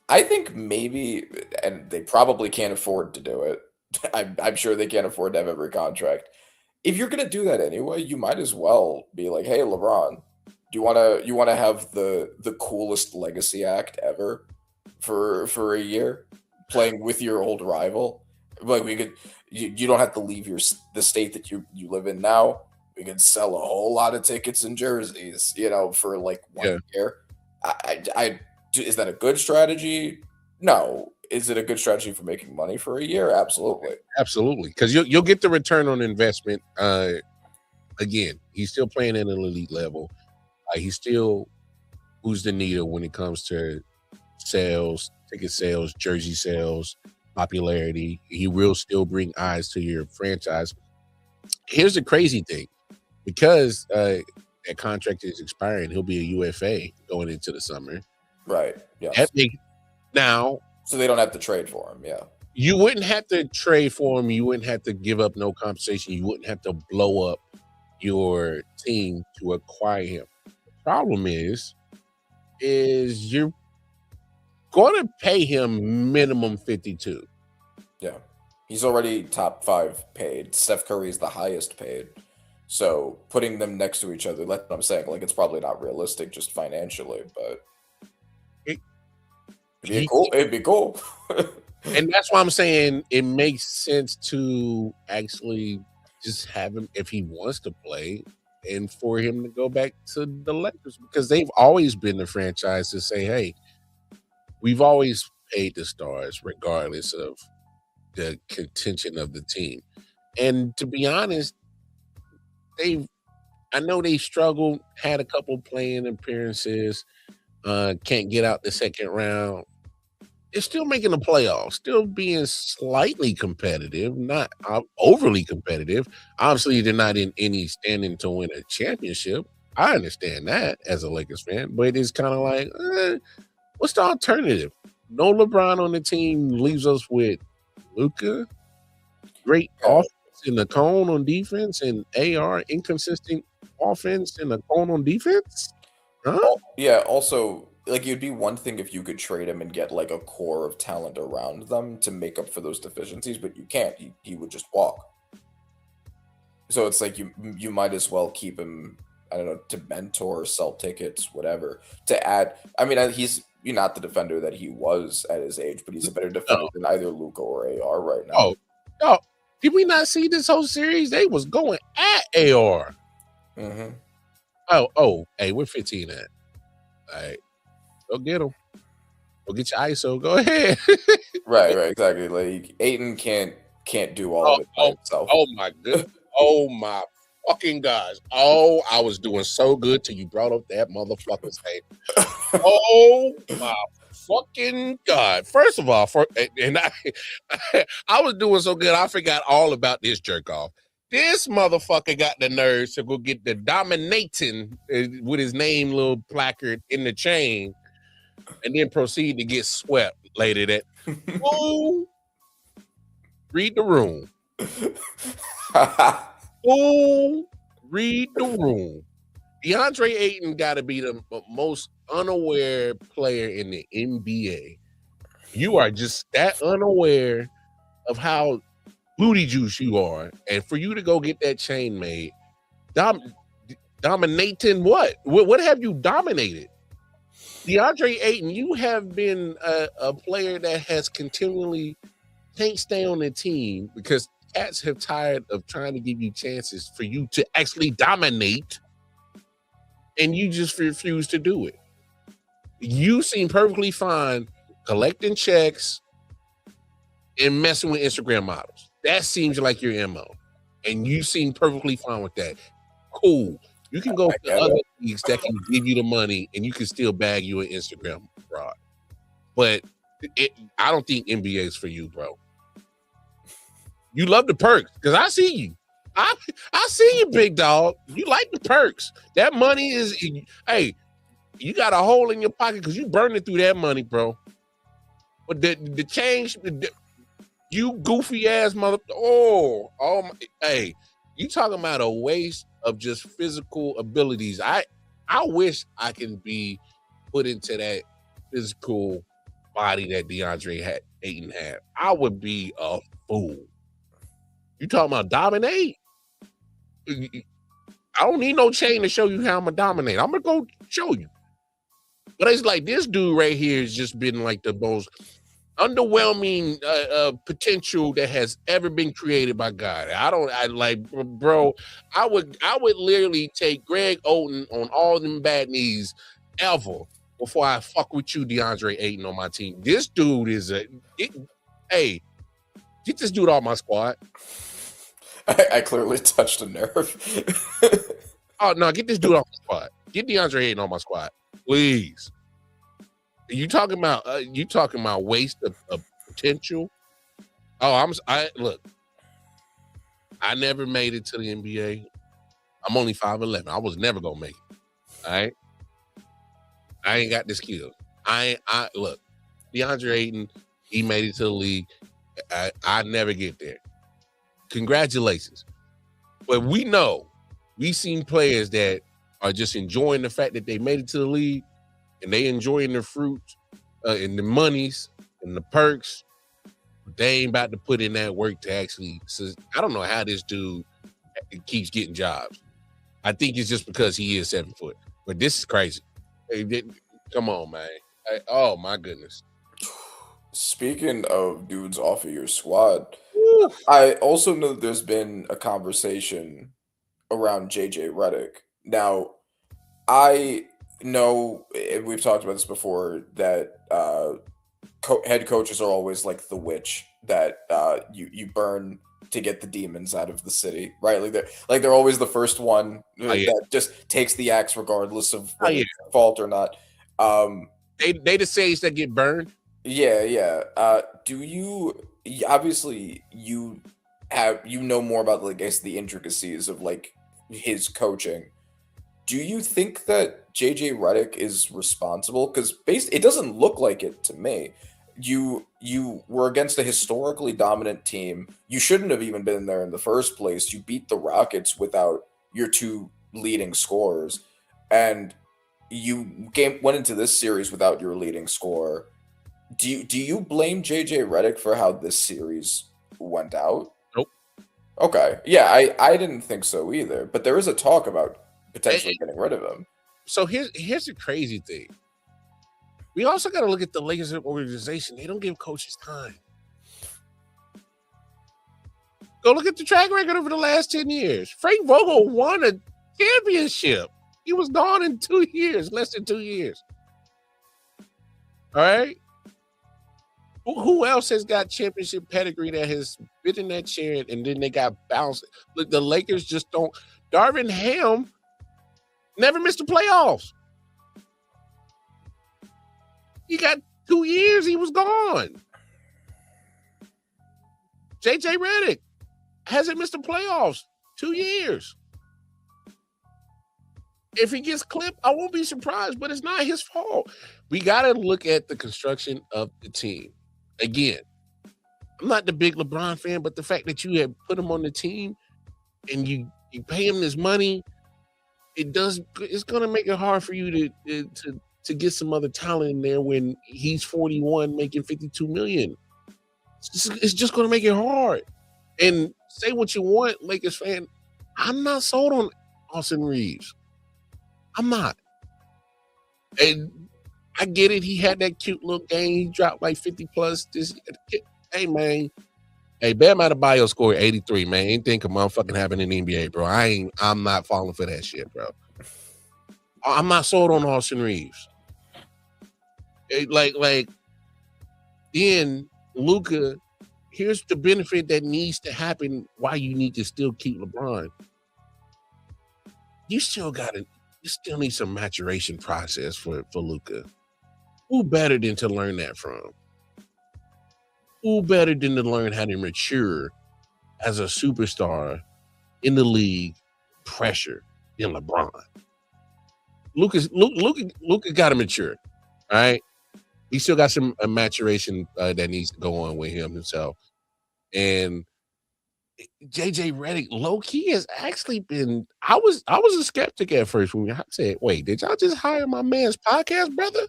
I think maybe, and they probably can't afford to do it. I'm sure they can't afford to have every contract. If you're going to do that anyway, you might as well be like, hey, LeBron, do you want to have the coolest legacy act ever for a year playing with your old rival? Like, we could, you don't have to leave the state that you live in now. We could sell a whole lot of tickets and jerseys, for like 1 year. Is that a good strategy? No. Is it a good strategy for making money for a year? Absolutely. Absolutely. Because you'll get the return on investment. Again, he's still playing at an elite level. He still moves the needle when it comes to sales, ticket sales, jersey sales, popularity. He will still bring eyes to your franchise. Here's the crazy thing. Because that contract is expiring, he'll be a UFA going into the summer. Right. Yeah. Now, so they don't have to trade for him. Yeah. You wouldn't have to trade for him. You wouldn't have to give up no compensation. You wouldn't have to blow up your team to acquire him. The problem is you're going to pay him minimum 52. Yeah. He's already top 5 paid. Steph Curry is the highest paid. So putting them next to each other, that's what I'm saying. Like, it's probably not realistic just financially, but it'd be cool. And that's why I'm saying it makes sense to actually just have him if he wants to play and for him to go back to the Lakers, because they've always been the franchise to say, hey, we've always paid the stars regardless of the contention of the team. And to be honest, I know they struggled, had a couple playing appearances, can't get out the second round. They're still making the playoffs, still being slightly competitive, not overly competitive. Obviously, they're not in any standing to win a championship. I understand that as a Lakers fan, but it's kind of like, what's the alternative? No LeBron on the team leaves us with Luka, great offense in the cone on defense, and AR inconsistent offense in the cone on defense. Huh? Yeah. Also, like, it'd be one thing if you could trade him and get like a core of talent around them to make up for those deficiencies, but you can't. He would just walk. So it's like you might as well keep him, I don't know, to mentor, sell tickets, whatever. To add, I mean, he's not the defender that he was at his age, but he's a better defender than either Luka or AR right now. Oh, did we not see this whole series? They was going at AR. Mm-hmm. Hey, we're 15 at. All right, go get them. Go get your ISO. Go ahead. Right, exactly. Like Aiton can't do all oh, of it by oh, himself. oh my good. Oh my fucking gosh. Oh, I was doing so good till you brought up that motherfucker's name. Oh my fucking god! First of all, I was doing so good, I forgot all about this jerk off. This motherfucker got the nerves to go get the dominating with his name little placard in the chain, and then proceed to get swept later. That fool, read the room. Fool, read the room. DeAndre Ayton got to be the most unaware player in the NBA. You are just that unaware of how booty juice you are, and for you to go get that chain made, dominating what? What have you dominated? DeAndre Ayton, you have been a player that has continually can't stay on the team because cats have tired of trying to give you chances for you to actually dominate, and you just refuse to do it. You seem perfectly fine collecting checks and messing with Instagram models. That seems like your MO. And you seem perfectly fine with that. Cool. You can go to other leagues that can give you the money and you can still bag you an Instagram fraud. But I don't think NBA is for you, bro. You love the perks because I see you. I see you, big dog. You like the perks. That money is, hey, you got a hole in your pocket because you burning through that money, bro. But the change, you goofy ass mother. Oh my, hey, you talking about a waste of just physical abilities. I wish I can be put into that physical body that DeAndre Ayton had. I would be a fool. You talking about dominate? I don't need no chain to show you how I'm gonna dominate. I'm gonna go show you. But it's like this dude right here has just been like the most underwhelming potential that has ever been created by God. Bro. I would literally take Greg Oden on all them bad knees ever before I fuck with you, DeAndre Ayton, on my team. This dude is hey, get this dude off my squad. I clearly touched a nerve. Oh no, get this dude off my squad. Get DeAndre Ayton on my squad, please. You talking about waste of potential? Oh, look. I never made it to the NBA. I'm only 5'11". I was never gonna make it. All right. I ain't got the skills. Look, DeAndre Ayton, he made it to the league. I never get there. Congratulations. But we've seen players that are just enjoying the fact that they made it to the league and they enjoying the fruits and the monies and the perks. They ain't about to put in that work to actually. So I don't know how this dude keeps getting jobs. I think it's just because he is 7 foot. But this is crazy. Come on, man. Oh my goodness. Speaking of dudes off of your squad, Woo. I also know that there's been a conversation around JJ Redick. Now, I know, and we've talked about this before, that head coaches are always like the witch that you burn to get the demons out of the city, right? They're always the first one that just takes the axe regardless of whether it's their fault or not. They the sage that get burned. Yeah. Do you obviously you know more about like I guess the intricacies of like his coaching? Do you think that JJ Redick is responsible? Because it doesn't look like it to me. You were against a historically dominant team. You shouldn't have even been there in the first place. You beat the Rockets without your two leading scorers, and you went into this series without your leading scorer. Do you blame JJ Redick for how this series went out? Nope. Okay. Yeah, I didn't think so either. But there is a talk about potentially getting rid of him. So here's the crazy thing. We also got to look at the Lakers organization. They don't give coaches time. Go look at the track record over the last 10 years. Frank Vogel won a championship. He was gone in 2 years, less than 2 years. All right. Who else has got championship pedigree that has been in that chair and then they got bounced? Look, the Lakers just don't. Darvin Ham never missed the playoffs. He got 2 years. He was gone. JJ Redick hasn't missed the playoffs 2 years. If he gets clipped, I won't be surprised, but it's not his fault. We got to look at the construction of the team. Again, I'm not the big LeBron fan, but the fact that you have put him on the team and you pay him this money, it's going to make it hard for you to get some other talent in there when he's 41 making $52 million. It's just going to make it hard. And say what you want, Lakers fan, I'm not sold on Austin Reeves. I'm not. And I get it. He had that cute little game. He dropped like 50 plus. Hey, man. Hey, Bam Adebayo scored 83, man. Ain't think of motherfucking having in the NBA, bro. I'm not falling for that shit, bro. I'm not sold on Austin Reeves. Then Luka, here's the benefit that needs to happen why you need to still keep LeBron. You still need some maturation process for Luka. Who better than to learn that from? Who better than to learn how to mature as a superstar in the league pressure than LeBron? Luka got to mature, all right? He still got some maturation that needs to go on with himself. And JJ Redick, low key, has actually been. I was a skeptic at first when I said, "Wait, did y'all just hire my man's podcast brother?"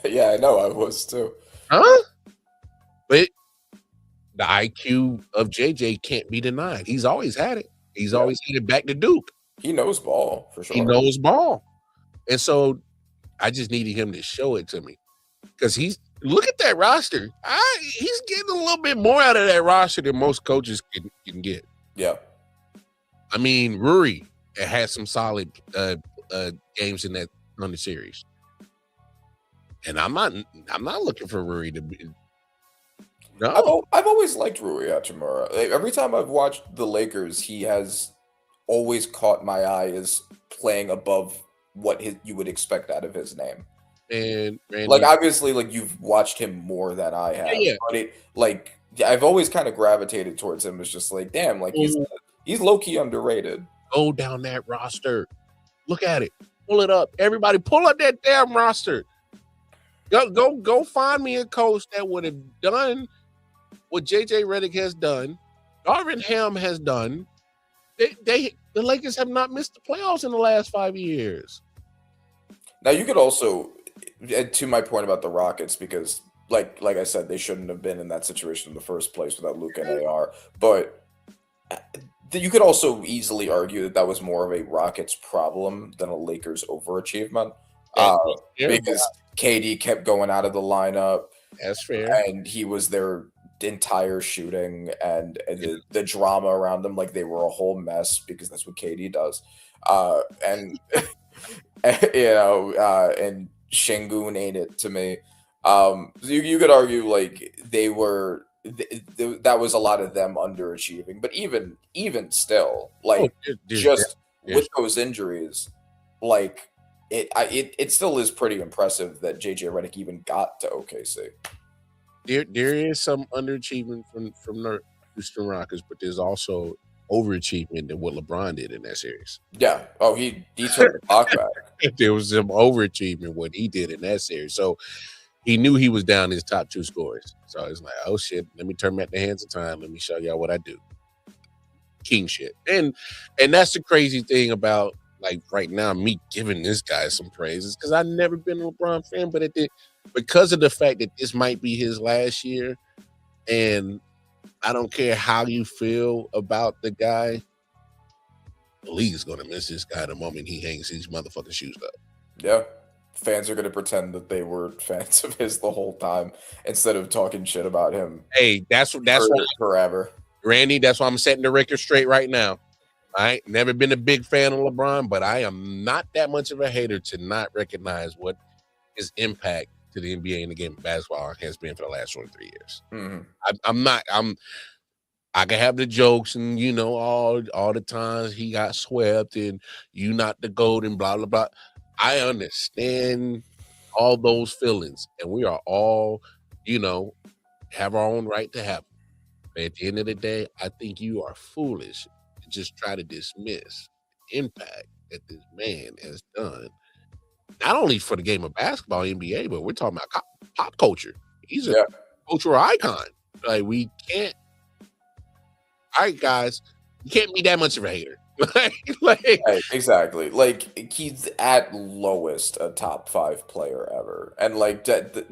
Yeah, I know. I was too. Huh? But the IQ of JJ can't be denied. He's always had it. He's always had it back to Duke. He knows ball for sure. He knows ball, and so I just needed him to show it to me because look at that roster. He's getting a little bit more out of that roster than most coaches can get. Yeah. I mean, Ruri had some solid games in that on the series. And I'm not looking for Ruri to be. No. I've always liked Rui Hachimura. Every time I've watched the Lakers, he has always caught my eye as playing above what you would expect out of his name. And Randy, like obviously, like you've watched him more than I have. Yeah. But I've always kind of gravitated towards him. It's just like, damn, like he's low key underrated. Go down that roster. Look at it. Pull it up. Everybody, pull up that damn roster. Go find me a coach that would have done what JJ Redick has done, Darvin Ham has done. The Lakers have not missed the playoffs in the last 5 years. Now you could also, to my point about the Rockets, because like I said, they shouldn't have been in that situation in the first place without Luka and AR. But you could also easily argue that was more of a Rockets problem than a Lakers overachievement, because KD kept going out of the lineup. That's fair, and he was their entire shooting and the drama around them, like they were a whole mess because that's what KD does. And and Şengün ain't it to me. You could argue like they were that was a lot of them underachieving, but even still, like with those injuries, like it still is pretty impressive that JJ Redick even got to OKC. There is some underachievement from the Houston Rockets, but there's also overachievement than what LeBron did in that series. Yeah. Oh, he turned the clock back. There was some overachievement what he did in that series. So he knew he was down his top two scorers. So it's like, oh shit, let me turn back the hands of time. Let me show y'all what I do. King shit. And that's the crazy thing about like right now, me giving this guy some praises because I've never been a LeBron fan, but because of the fact that this might be his last year, and I don't care how you feel about the guy, the league is going to miss this guy the moment he hangs his motherfucking shoes up. Yeah. Fans are going to pretend that they were fans of his the whole time instead of talking shit about him. Hey, that's why, forever. Randy, that's why I'm setting the record straight right now. I ain't never been a big fan of LeBron, but I am not that much of a hater to not recognize what his impact to the NBA and the game of basketball has been for the last 23 years. I'm not. I can have the jokes and all the times he got swept and you not the GOAT and blah blah blah. I understand all those feelings, and we are all, have our own right to have them. But at the end of the day, I think you are foolish to just try to dismiss the impact that this man has done, not only for the game of basketball, NBA, but we're talking about pop culture. He's a cultural icon. Like, we can't. All right, guys, you can't be that much of a hater. Right, exactly. Like, he's at lowest a top 5 player ever, and like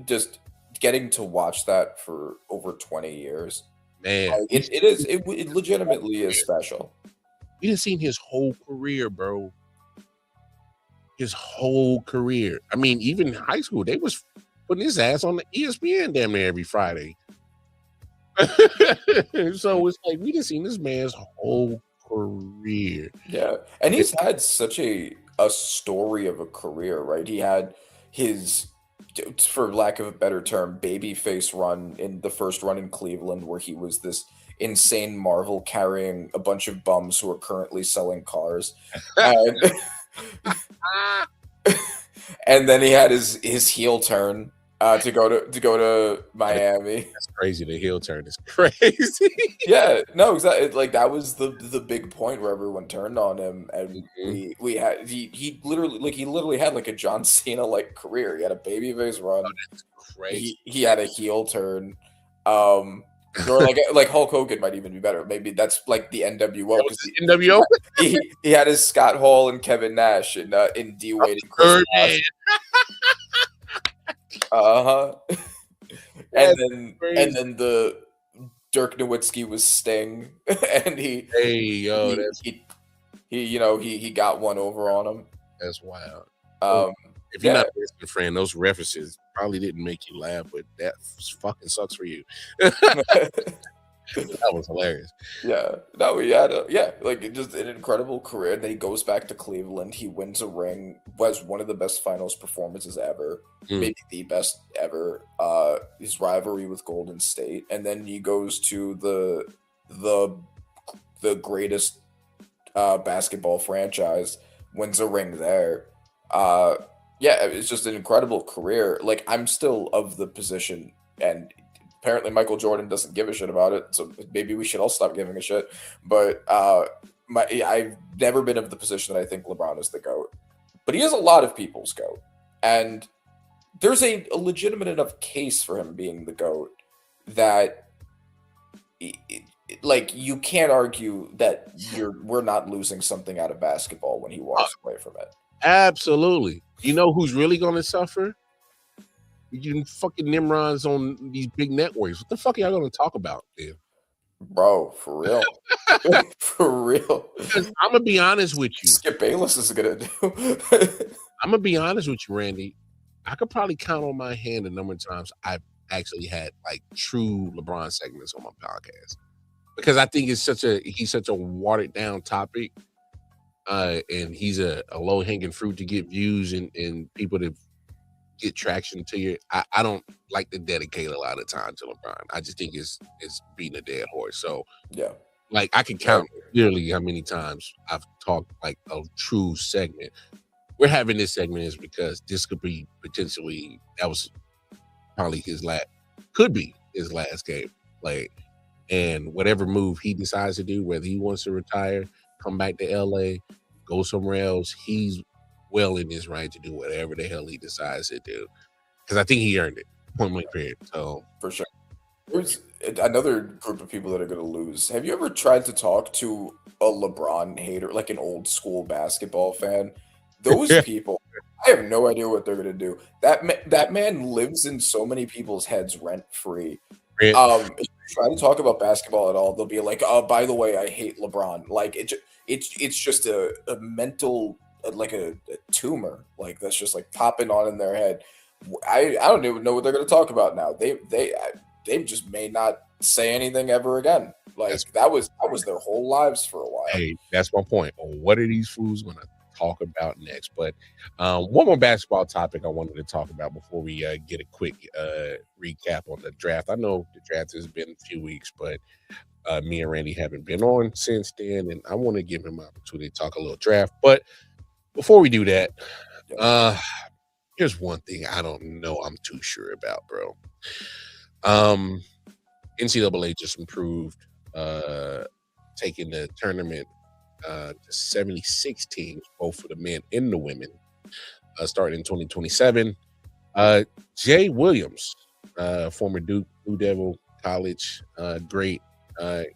just getting to watch that for over 20 years, man, it legitimately is special. We didn't see his whole career, bro. His whole career. I mean, even in high school, they was putting his ass on the ESPN damn near every Friday. So it's like we didn't see this man's whole career. Yeah, and he's had such a story of a career, right? He had his, for lack of a better term, babyface run in the first run in Cleveland, where he was this insane Marvel carrying a bunch of bums who are currently selling cars. And then he had his heel turn to go to Miami. That's crazy. The heel turn is crazy. Yeah, no, exactly. Like, that was the big point where everyone turned on him, and we had he literally had like a John Cena like career. He had a babyface run. Oh, that's crazy. He had a heel turn. Or like Hulk Hogan might even be better. Maybe that's like the NWO. NWO. He had his Scott Hall and Kevin Nash in D Wade and Chris Nash. And then the Dirk Nowitzki was Sting, and he got one over on him. That's wild. If you're not a wrestling fan, those references probably didn't make you laugh, but that fucking sucks for you. That was hilarious. Yeah, no, he had just an incredible career. And then he goes back to Cleveland. He wins a ring. Was one of the best finals performances ever, maybe the best ever. His rivalry with Golden State, and then he goes to the greatest basketball franchise, wins a ring there. Yeah, it's just an incredible career. Like, I'm still of the position, and apparently Michael Jordan doesn't give a shit about it, so maybe we should all stop giving a shit. But I've never been of the position that I think LeBron is the GOAT. But he is a lot of people's GOAT. And there's a legitimate enough case for him being the GOAT that you can't argue that we're not losing something out of basketball when he walks away from it. Absolutely. You know who's really going to suffer? You fucking Nimrods on these big networks. What the fuck are y'all going to talk about, dude? Bro, for real. For real. I'm going to be honest with you. Skip Bayless is going to do. I'm going to be honest with you, Randy. I could probably count on my hand the number of times I've actually had like true LeBron segments on my podcast. Because I think he's such a watered down topic. And he's a low-hanging fruit to get views and people to get traction to you. I don't like to dedicate a lot of time to LeBron. I just think it's beating a dead horse. So yeah, like I can count clearly how many times I've talked like a true segment. We're having this segment is because this could be potentially, that was probably could be his last game. Like, and whatever move he decides to do, whether he wants to retire, come back to LA, go somewhere else, he's well in his right to do whatever the hell he decides to do. Because I think he earned it, point blank period. So for sure. There's another group of people that are going to lose. Have you ever tried to talk to a LeBron hater, like an old school basketball fan? Those people, I have no idea what they're going to do. That man lives in so many people's heads rent free. If you try to talk about basketball at all, they'll be like, "Oh, by the way, I hate LeBron." Like it's just a mental, like a tumor, like that's just like popping on in their head. I don't even know what they're going to talk about now. they just may not say anything ever again. Like that was their whole lives for a while. Hey, that's my point. What are these fools going to talk about next? But one more basketball topic I wanted to talk about before we get a quick recap on the draft. I know the draft has been a few weeks, but me and Randy haven't been on since then, and I want to give him an opportunity to talk a little draft. But before we do that, here's one thing I don't know I'm too sure about, bro. NCAA just improved taking the tournament to 76 teams, both for the men and the women, starting in 2027. Jay Williams, former Duke Blue Devil College great. Hey,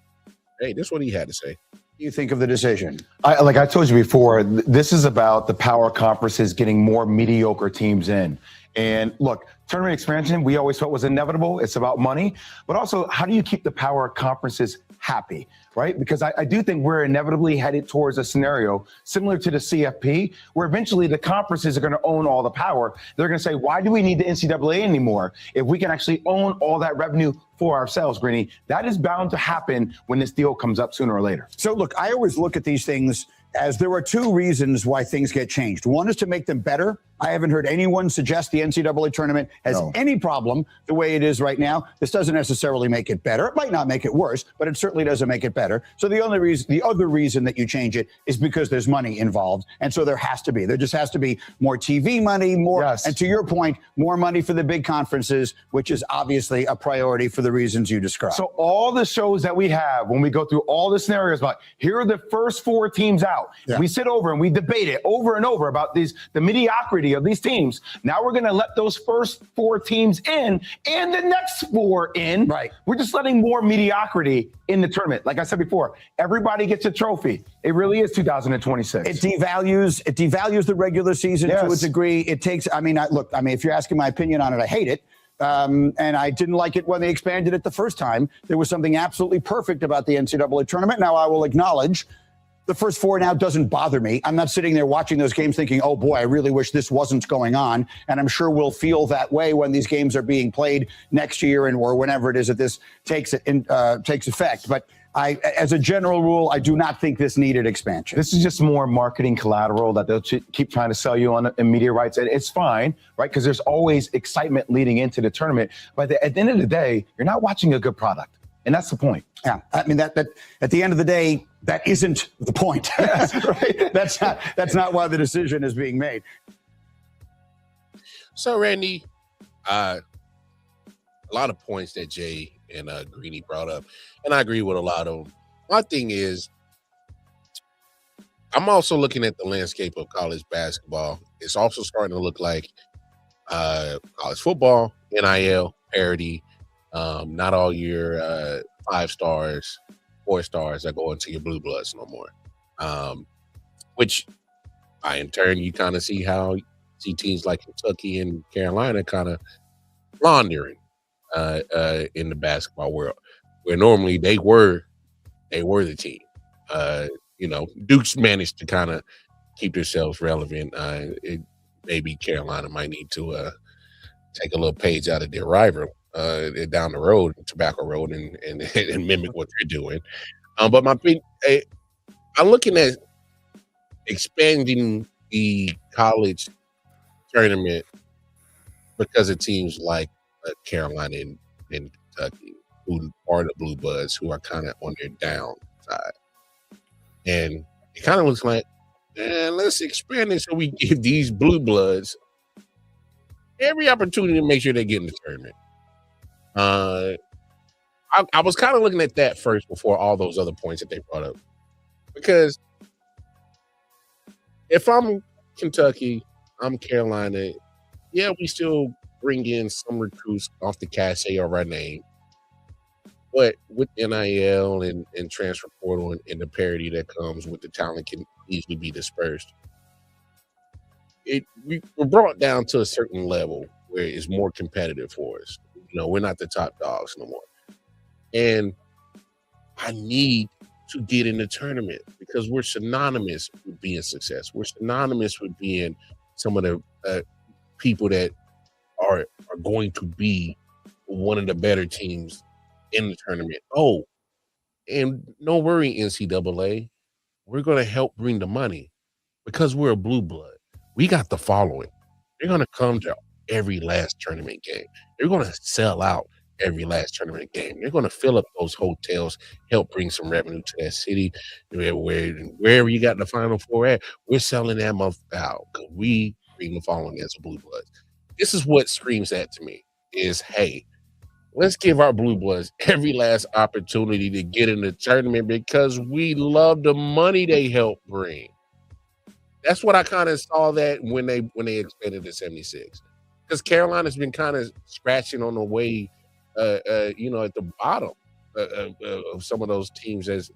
this is what he had to say. What do you think of the decision? Like I told you before, this is about the power conferences getting more mediocre teams in. And look, tournament expansion, we always felt was inevitable. It's about money, but also how do you keep the power conferences happy, right? Because I do think we're inevitably headed towards a scenario similar to the CFP, where eventually the conferences are going to own all the power. They're going to say, why do we need the NCAA anymore if we can actually own all that revenue for ourselves, Greeny? That is bound to happen when this deal comes up sooner or later. So look, I always look at these things as there are two reasons why things get changed. One is to make them better. I haven't heard anyone suggest the NCAA tournament has any problem the way it is right now. This doesn't necessarily make it better. It might not make it worse, but it certainly doesn't make it better. So the other reason that you change it is because there's money involved. And so there just has to be more TV money, more. Yes. And to your point, more money for the big conferences, which is obviously a priority for the reasons you described. So all the shows that we have, when we go through all the scenarios about here are the first four teams out, we sit over and we debate it over and over about the mediocrity of these teams. Now we're going to let those first four teams in and the next four in. Right. We're just letting more mediocrity in the tournament. Like I said before, everybody gets a trophy. It really is 2026. It devalues the regular season to a degree. It takes, if you're asking my opinion on it, I hate it. And I didn't like it when they expanded it the first time. There was something absolutely perfect about the NCAA tournament. Now I will acknowledge the first four now doesn't bother me. I'm not sitting there watching those games thinking, oh boy, I really wish this wasn't going on. And I'm sure we'll feel that way when these games are being played next year or whenever it is that this takes effect. But as a general rule, I do not think this needed expansion. This is just more marketing collateral that they'll keep trying to sell you on in media rights. And it's fine, right? Because there's always excitement leading into the tournament. But at the end of the day, you're not watching a good product. And that's the point. Yeah, I mean that at the end of the day, that isn't the point. Yes, right? That's not why the decision is being made. So, Randy, a lot of points that Jay and Greeny brought up, and I agree with a lot of them. My thing is, I'm also looking at the landscape of college basketball. It's also starting to look like college football, NIL, parity. Not all your 5 stars, 4 stars are going to your blue bloods no more. Which, in turn, you kind of see teams like Kentucky and Carolina kind of laundering in the basketball world, where normally they were the team. Duke's managed to kind of keep themselves relevant. Maybe Carolina might need to take a little page out of their rival down the road, Tobacco Road, and mimic what they're doing. But I'm looking at expanding the college tournament because of teams like Carolina and Kentucky, who are the Blue Bloods, who are kind of on their downside. And it kind of looks like, let's expand it so we give these Blue Bloods every opportunity to make sure they get in the tournament. I was kind of looking at that first before all those other points that they brought up. Because if I'm Kentucky, I'm Carolina, we still bring in some recruits off the cachet of our name. But with NIL and transfer portal and the parity that comes with the talent can easily be dispersed. We're brought down to a certain level where it's more competitive for us. We're not the top dogs no more. And I need to get in the tournament because we're synonymous with being success. We're synonymous with being some of the people that are going to be one of the better teams in the tournament. Oh, and no worry, NCAA, we're going to help bring the money because we're a blue blood. We got the following. They're going to come to every last tournament game. They're going to sell out every last tournament game. They're going to fill up those hotels, help bring some revenue to that city. Wherever you got the Final Four at, we're selling that month out because we bring the following as a blue blood. This is what screams that to me is, hey, let's give our blue bloods every last opportunity to get in the tournament because we love the money they help bring. That's what I kind of saw that when they expanded to 76, because Carolina's been kind of scratching on the way, at the bottom of some of those teams. As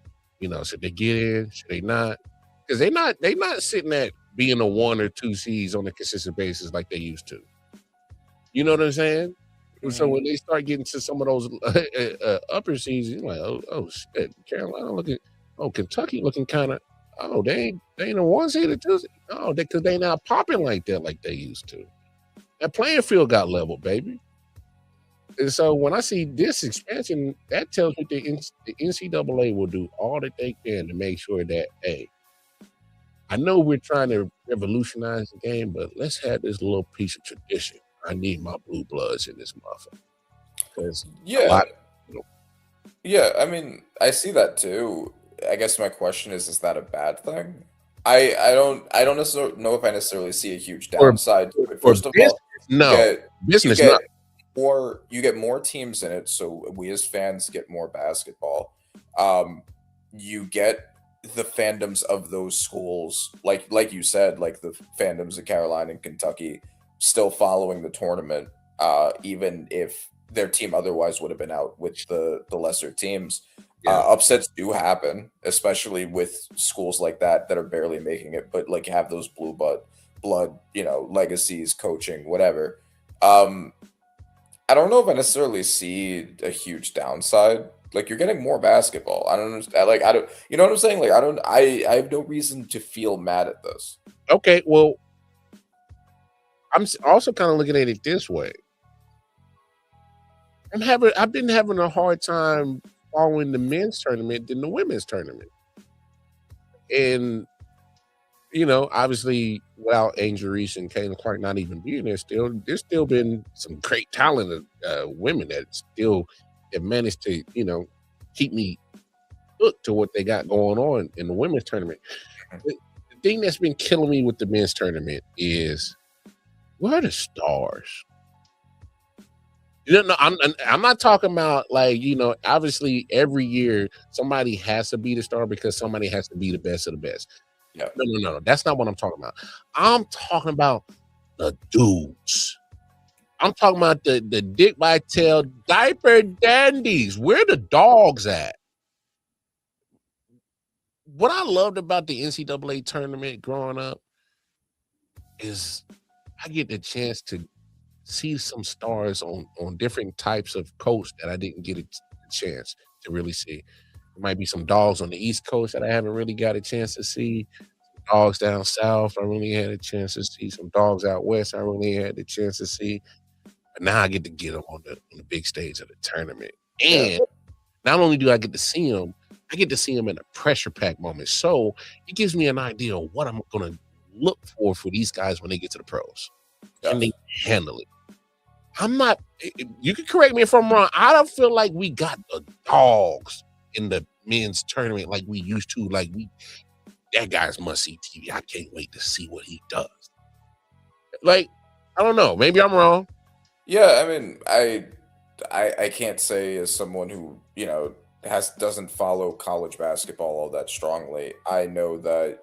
should they get in? Should they not? Because they not sitting at being a 1 or 2 seeds on a consistent basis like they used to. You know what I'm saying? Mm-hmm. So when they start getting to some of those upper seeds, you're like, oh shit, Carolina looking, Kentucky looking kind of. Oh, they ain't a 1 seed or 2 seed. Oh, because they not popping like that like they used to. That playing field got leveled, baby. And so when I see this expansion, that tells me the NCAA will do all that they can to make sure that, hey, I know we're trying to revolutionize the game, but let's have this little piece of tradition. I need my blue bloods in this motherfucker. Yeah, I mean, I see that too. I guess my question is that a bad thing? I don't necessarily know if I necessarily see a huge downside to it. First of all, you get more teams in it, so we as fans get more basketball. You get the fandoms of those schools, like you said, like the fandoms of Carolina and Kentucky, still following the tournament, even if their team otherwise would have been out with the lesser teams. Yeah. Upsets do happen, especially with schools like that are barely making it, but like have those blue blood, legacies, coaching, whatever. I don't know if I necessarily see a huge downside. Like, you're getting more basketball. I don't understand. Like, I don't, you know what I'm saying? Like, I have no reason to feel mad at this. Okay, well, I'm also kind of looking at it this way. I've been having a hard time following the men's tournament than the women's tournament. And, obviously without Angel Reese and Caitlin Clark not even being there there's still been some great talented women that still have managed to, keep me hooked to what they got going on in the women's tournament. The thing that's been killing me with the men's tournament is, where are the stars? I'm not talking about obviously every year somebody has to be the star because somebody has to be the best of the best. Yeah. No. That's not what I'm talking about. I'm talking about the dudes. I'm talking about the Dick Vitale diaper dandies. Where the dogs at? What I loved about the NCAA tournament growing up is I get the chance to see some stars on different types of coast that I didn't get a chance to really see. There might be some dogs on the East Coast that I haven't really got a chance to see. Some dogs down south, I really had a chance to see. Some dogs out west, I really had the chance to see. But now I get to get them on the big stage of the tournament. And not only do I get to see them, I get to see them in a pressure pack moment. So it gives me an idea of what I'm going to look for these guys when they get to the pros. And they handle it. I'm not, you can correct me if I'm wrong. I don't feel like we got the dogs in the men's tournament like we used to. That guy's must-see TV. I can't wait to see what he does. I don't know. Maybe I'm wrong. Yeah, I mean, I can't say as someone who, doesn't follow college basketball all that strongly. I know that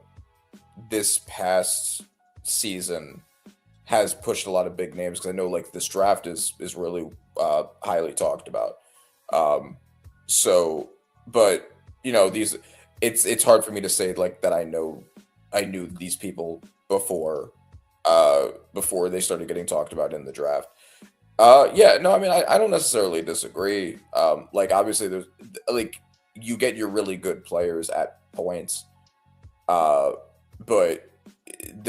this past season has pushed a lot of big names, because I know this draft is really highly talked about. But it's hard for me to say that I knew these people before they started getting talked about in the draft. I mean, I don't necessarily disagree. Obviously there's you get your really good players at points, but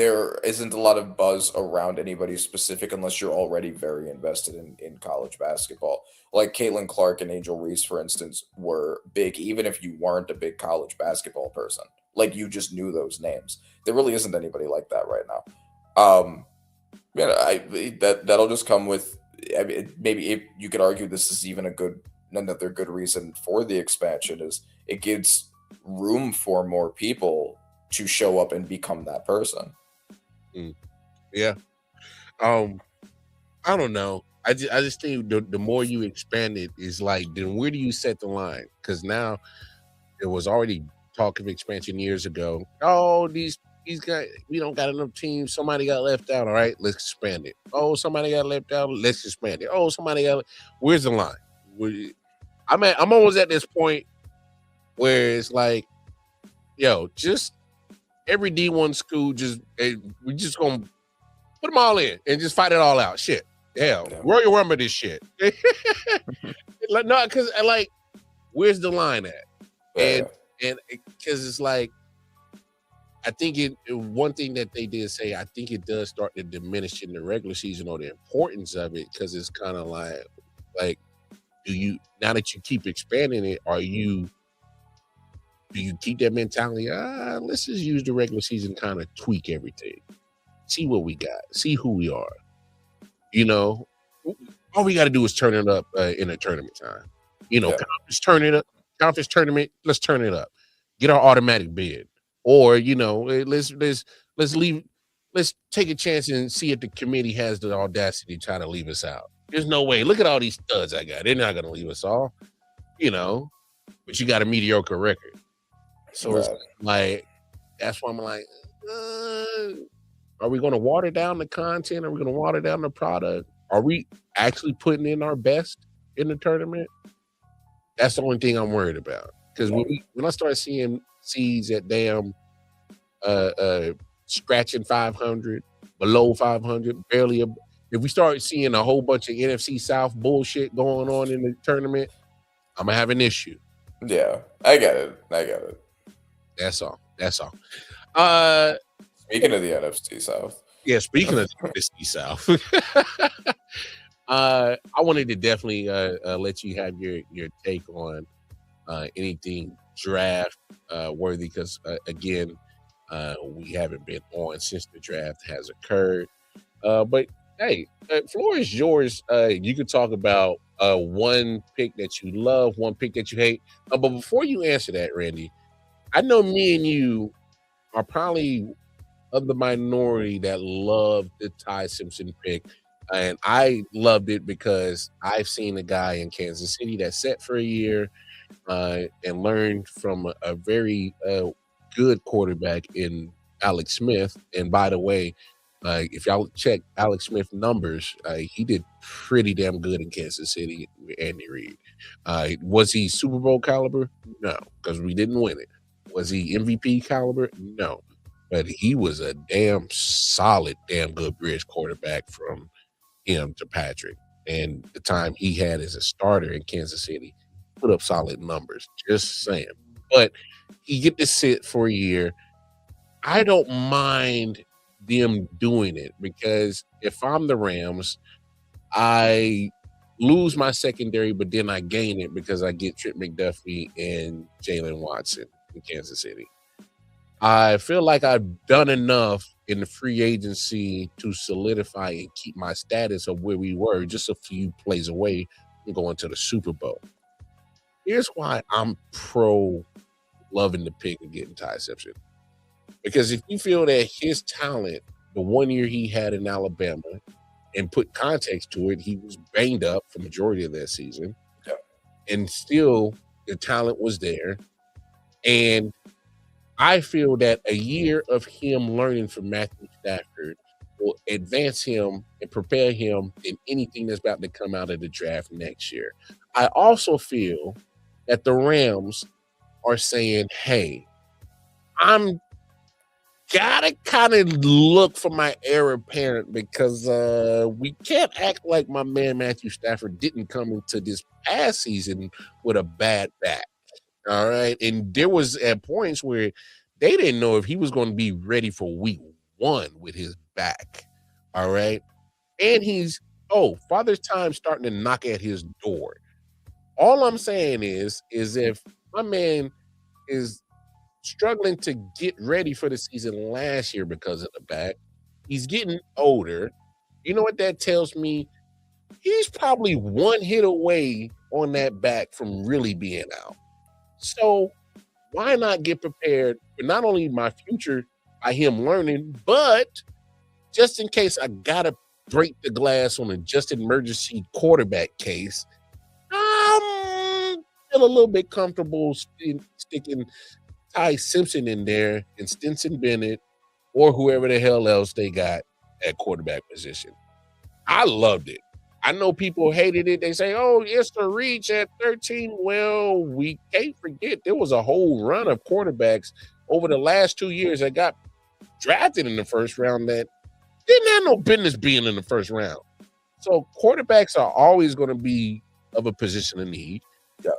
there isn't a lot of buzz around anybody specific unless you're already very invested in college basketball. Like Caitlin Clark and Angel Reese, for instance, were big, even if you weren't a big college basketball person. Like you just knew those names. There really isn't anybody like that right now. That'll just come with. I mean, maybe if you could argue this is even another good reason for the expansion is it gives room for more people to show up and become that person. Yeah. I don't know. I just think the more you expand it is like, then where do you set the line? Because now there was already talk of expansion years ago. Oh, these guys, we don't got enough teams. Somebody got left out. All right, let's expand it. Oh, somebody got left out. Let's expand it. Oh, somebody got. Where's the line? I'm almost at this point where it's like, yo, just every D1 school, we just gonna put them all in and just fight it all out. Shit, hell, Royal Rumble this shit. No, because like, where's the line at? And because it's like, I think one thing that they did say, I think it does start to diminish in the regular season or the importance of it, because it's kind of like, do you, now that you keep expanding it, do you keep that mentality? Let's just use the regular season, kind of tweak everything, see what we got, see who we are. You know, all we got to do is turn it up in a tournament time. You know, conference tournament, let's turn it up, get our automatic bid. Or, you know, let's take a chance and see if the committee has the audacity to try to leave us out. There's no way. Look at all these studs I got. They're not going to leave us all, you know, but you got a mediocre record. So it's like, that's why I'm like, are we going to water down the content? Are we going to water down the product? Are we actually putting in our best in the tournament? That's the only thing I'm worried about. Because when I start seeing seeds at damn scratching 500, below 500, barely. If we start seeing a whole bunch of NFC South bullshit going on in the tournament, I'm gonna have an issue. Yeah, I get it. That's all. Speaking of the NFC South. Yeah, speaking of the NFC South. I wanted to definitely let you have your take on anything draft worthy, because again, we haven't been on since the draft has occurred. But hey, floor is yours. You can talk about one pick that you love, one pick that you hate. But before you answer that, Randy, I know me and you are probably of the minority that loved the Ty Simpson pick. And I loved it because I've seen a guy in Kansas City that sat for a year and learned from a very good quarterback in Alex Smith. And by the way, if y'all check Alex Smith numbers, he did pretty damn good in Kansas City with Andy Reid. Was he Super Bowl caliber? No, because we didn't win it. Was he MVP caliber? No. But he was a damn solid, damn good bridge quarterback from him to Patrick. And the time he had as a starter in Kansas City, put up solid numbers. Just saying. But he get to sit for a year. I don't mind them doing it, because if I'm the Rams, I lose my secondary, but then I gain it because I get Trent McDuffie and Jalen Watson in Kansas City. I feel like I've done enough in the free agency to solidify and keep my status of where we were just a few plays away from going to the Super Bowl. Here's why I'm pro loving the pick and getting Ty Simpson. Because if you feel that his talent, the 1 year he had in Alabama, and put context to it, he was banged up for the majority of that season, and still the talent was there. And I feel that a year of him learning from Matthew Stafford will advance him and prepare him in anything that's about to come out of the draft next year. I also feel that the Rams are saying, hey, I'm gotta kind of look for my heir apparent, because we can't act like my man Matthew Stafford didn't come into this past season with a bad back. All right. And there was at points where they didn't know if he was going to be ready for week won with his back. All right. And Father Time starting to knock at his door. All I'm saying is if my man is struggling to get ready for the season last year because of the back, he's getting older. You know what that tells me? He's probably one hit away on that back from really being out. So why not get prepared for not only my future by him learning, but just in case I gotta break the glass on a just emergency quarterback case, I'm still a little bit comfortable sticking Ty Simpson in there and Stinson Bennett or whoever the hell else they got at quarterback position. I loved it. I know people hated it. They say, oh, it's the reach at 13. Well, we can't forget there was a whole run of quarterbacks over the last 2 years that got drafted in the first round that didn't have no business being in the first round. So quarterbacks are always going to be of a position of need. Yeah.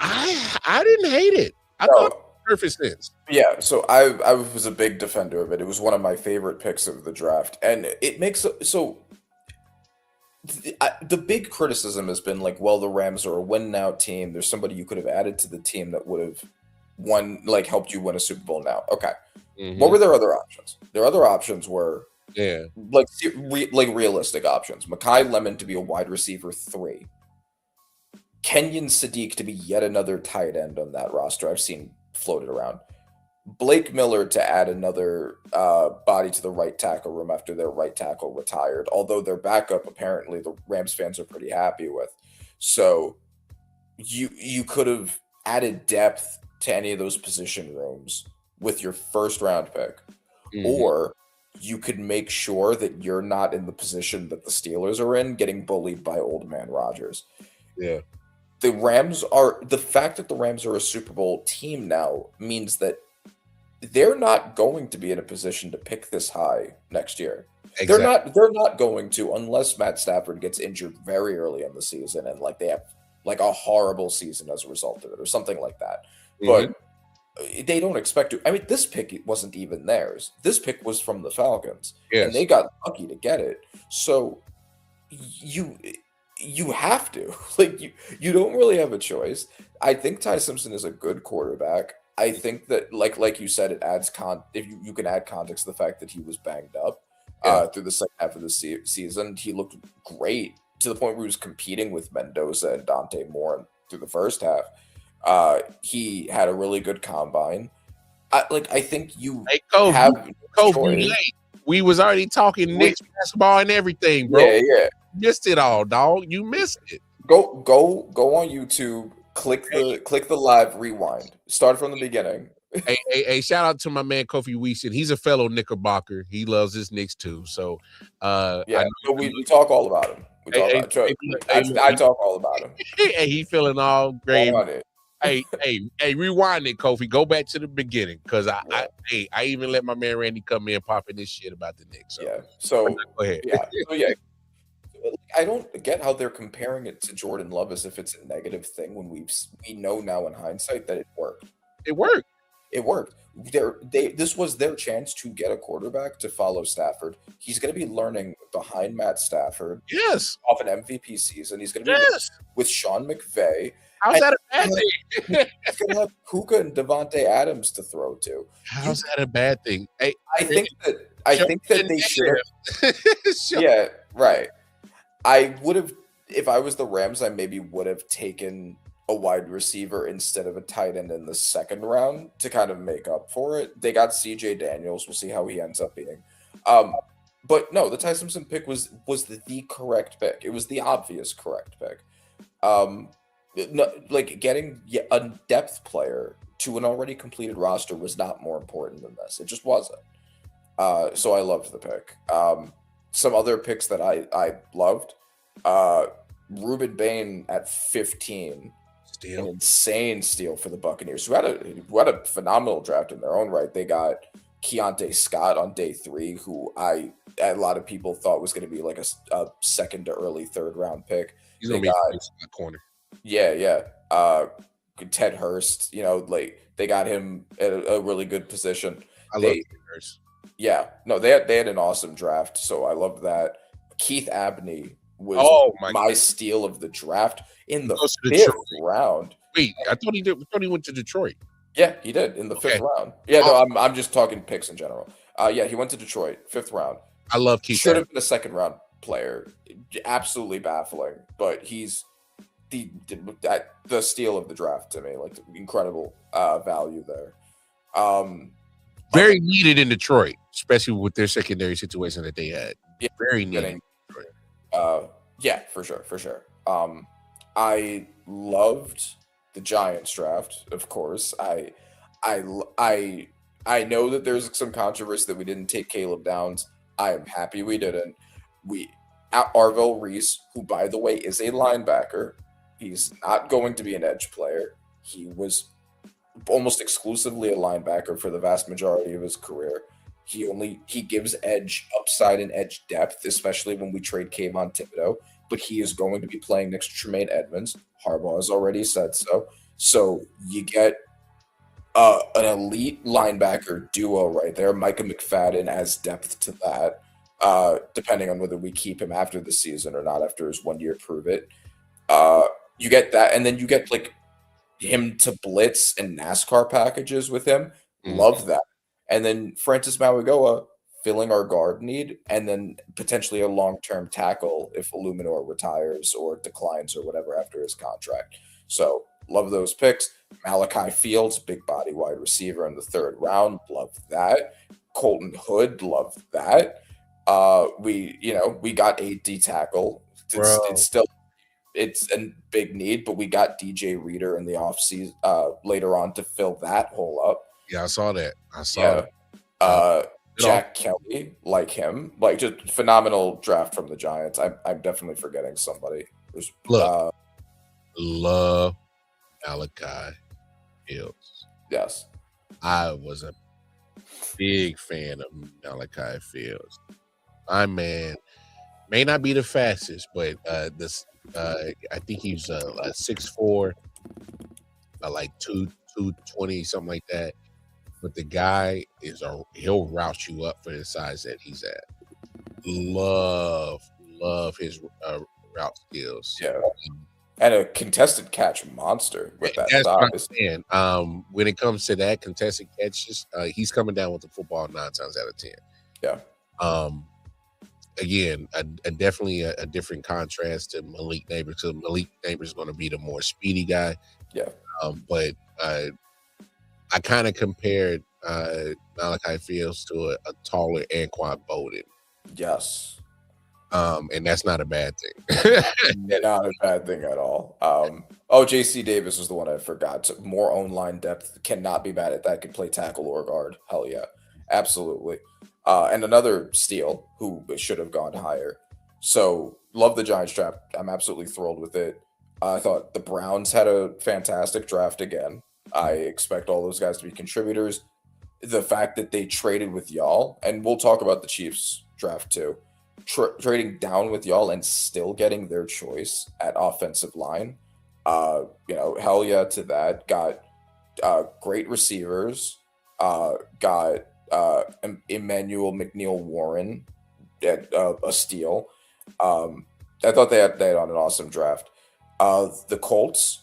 I didn't hate it. I thought it made perfect sense. Yeah, so I was a big defender of it. It was one of my favorite picks of the draft. And it makes the big criticism has been like, well, the Rams are a win now team. There's somebody you could have added to the team that would have helped you win a Super Bowl now. Okay. Mm-hmm. What were their other options? Their other options were realistic options. Mekhi Lemon to be a wide receiver 3. Kenyon Sadiq to be yet another tight end on that roster I've seen floated around. Blake Miller to add another body to the right tackle room after their right tackle retired, although their backup apparently the Rams fans are pretty happy with. So you could have added depth to any of those position rooms with your first round pick, or you could make sure that you're not in the position that the Steelers are in, getting bullied by old man Rodgers. Yeah. The fact that the Rams are a Super Bowl team now means that they're not going to be in a position to pick this high next year. Exactly. They're not going to, unless Matt Stafford gets injured very early in the season and like they have like a horrible season as a result of it or something like that. But they don't expect to. I mean, this pick wasn't even theirs. This pick was from the Falcons, and they got lucky to get it. So you have to, like, you don't really have a choice. I think Ty Simpson is a good quarterback. I think that like you said, it adds if you can add context to the fact that he was banged up through the second half of the season. He looked great to the point where he was competing with Mendoza and Dante Moore through the first half. He had a really good combine. I think you have choice. We was already talking Knicks basketball and everything, bro. Yeah. Missed it all, dog. You missed it. Go on YouTube. Click the live rewind. Start from the beginning. Hey, shout out to my man Kofi Weeson. He's a fellow Knickerbocker. He loves his Knicks too. So we talk all about him. I talk all about him. Hey, he feeling all great. Hey, rewind it, Kofi. Go back to the beginning, because I even let my man Randy come in popping this shit about the Knicks. So go ahead. I don't get how they're comparing it to Jordan Love as if it's a negative thing when we know now in hindsight that it worked. It worked. This was their chance to get a quarterback to follow Stafford. He's going to be learning behind Matt Stafford. Yes. Off an MVP season. He's going to be with Sean McVay. How's that a bad thing? He's going to have Puka and Devontae Adams to throw to. How's that a bad thing? Hey, I think that they should have. Yeah, right. I would have, if I was the Rams, I maybe would have taken a wide receiver instead of a tight end in the second round to kind of make up for it. They got CJ Daniels. We'll see how he ends up being. But no, the Ty Simpson pick was the correct pick. It was the obvious correct pick. Getting a depth player to an already completed roster was not more important than this. It just wasn't. So I loved the pick. Some other picks that I loved. Ruben Bain at 15. An insane steal for the Buccaneers, who had a phenomenal draft in their own right. They got Keontae Scott on day 3, who a lot of people thought was going to be like a second to early third round pick. He's going to be in the corner. Yeah. Ted Hurst, they got him at a really good position. I love Ted Hurst. Yeah, no, they had an awesome draft, so I loved that. Keith Abney was Oh my my steal of the draft in He the goes to 5th Detroit. round. Wait, I thought he went to Detroit. Yeah, he did in the Okay. 5th round. Yeah, no, Awesome. I'm just talking picks in general. Yeah, he went to Detroit, 5th round. I love Keith. Should have been a 2nd round player. Absolutely baffling, but he's the steal of the draft to me, like incredible value there. Very needed in Detroit, especially with their secondary situation that they had. Yeah, Very needed. Yeah, for sure. I loved the Giants draft, of course. I know that there's some controversy that we didn't take Caleb Downs. I am happy we didn't. We Arvell Reese, who by the way is a linebacker, he's not going to be an edge player. He was almost exclusively a linebacker for the vast majority of his career. He gives edge upside and edge depth, especially when we trade Kayvon Thibodeau. But he is going to be playing next to Tremaine Edmonds. Harbaugh has already said so. So you get an elite linebacker duo right there. Micah McFadden adds depth to that, depending on whether we keep him after the season or not after his 1 year prove it. You get that, and then you get like him to blitz and NASCAR packages with him. Love that. And then Francis Mauigoa filling our guard need, and then potentially a long-term tackle if Illuminor retires or declines or whatever after his contract. So love those picks. Malachi Fields, big body wide receiver in the 3rd round. Love that. Colton Hood, love that. We got a D tackle. It's a big need, but we got DJ Reader in the offseason later on to fill that hole up. Yeah, I saw that. Jack Kelly, like him, like just phenomenal draft from the Giants. I'm definitely forgetting somebody. Look, love Malachi Fields. Yes, I was a big fan of Malachi Fields. My man may not be the fastest, but I think he's 6'4", like 220, something like that. But the guy he'll route you up for the size that he's at. Love his route skills. Yeah, and a contested catch monster with that That's what I'm size. saying. When it comes to that contested catches, he's coming down with the football 9 times out of 10. Yeah. Again, definitely a different contrast to Malik Neighbors. So Malik Neighbors is going to be the more speedy guy. Yeah. But I kind of compared Malachi Fields to a taller Anquan Bolden. Yes. And that's not a bad thing. Not a bad thing at all. JC Davis was the one I forgot. So more online depth, cannot be bad at that. Can play tackle or guard. Hell yeah. Absolutely. And another steal who should have gone higher. So love the Giants draft. I'm absolutely thrilled with it. I thought the Browns had a fantastic draft again. I expect all those guys to be contributors. The fact that they traded with y'all, and we'll talk about the Chiefs draft too, trading down with y'all and still getting their choice at offensive line. Hell yeah to that. Got great receivers. Got Emmanuel McNeil Warren at a steal. I thought they had on an awesome draft. The Colts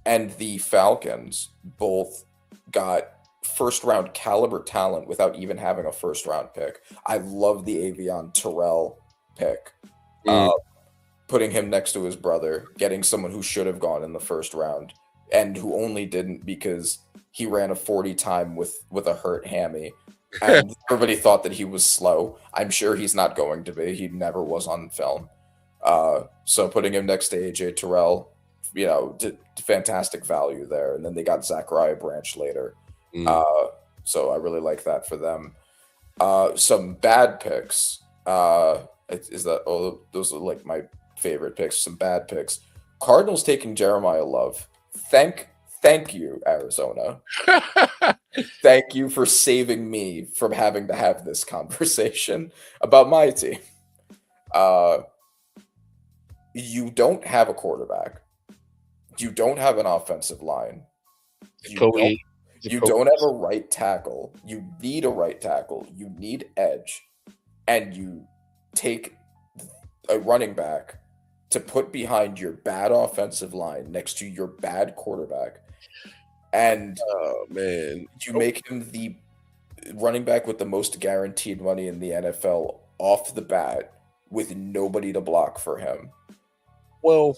and the Falcons both got 1st round caliber talent without even having a 1st round pick. I love the Avion Terrell pick. Putting him next to his brother, getting someone who should have gone in the 1st round and who only didn't because he ran a 40 time with a hurt hammy. And everybody thought that he was slow. I'm sure he's not going to be. He never was on film. So putting him next to AJ Terrell, fantastic value there. And then they got Zachariah Branch later. So I really like that for them. Some bad picks. Those are like my favorite picks. Some bad picks. Cardinals taking Jeremiah Love. Thank you, Arizona. Thank you for saving me from having to have this conversation about my team. You don't have a quarterback. You don't have an offensive line. You don't have a right tackle. You need a right tackle. You need edge. And you take a running back to put behind your bad offensive line next to your bad quarterback. And Oh man, you make him the running back with the most guaranteed money in the NFL off the bat with nobody to block for him. Well,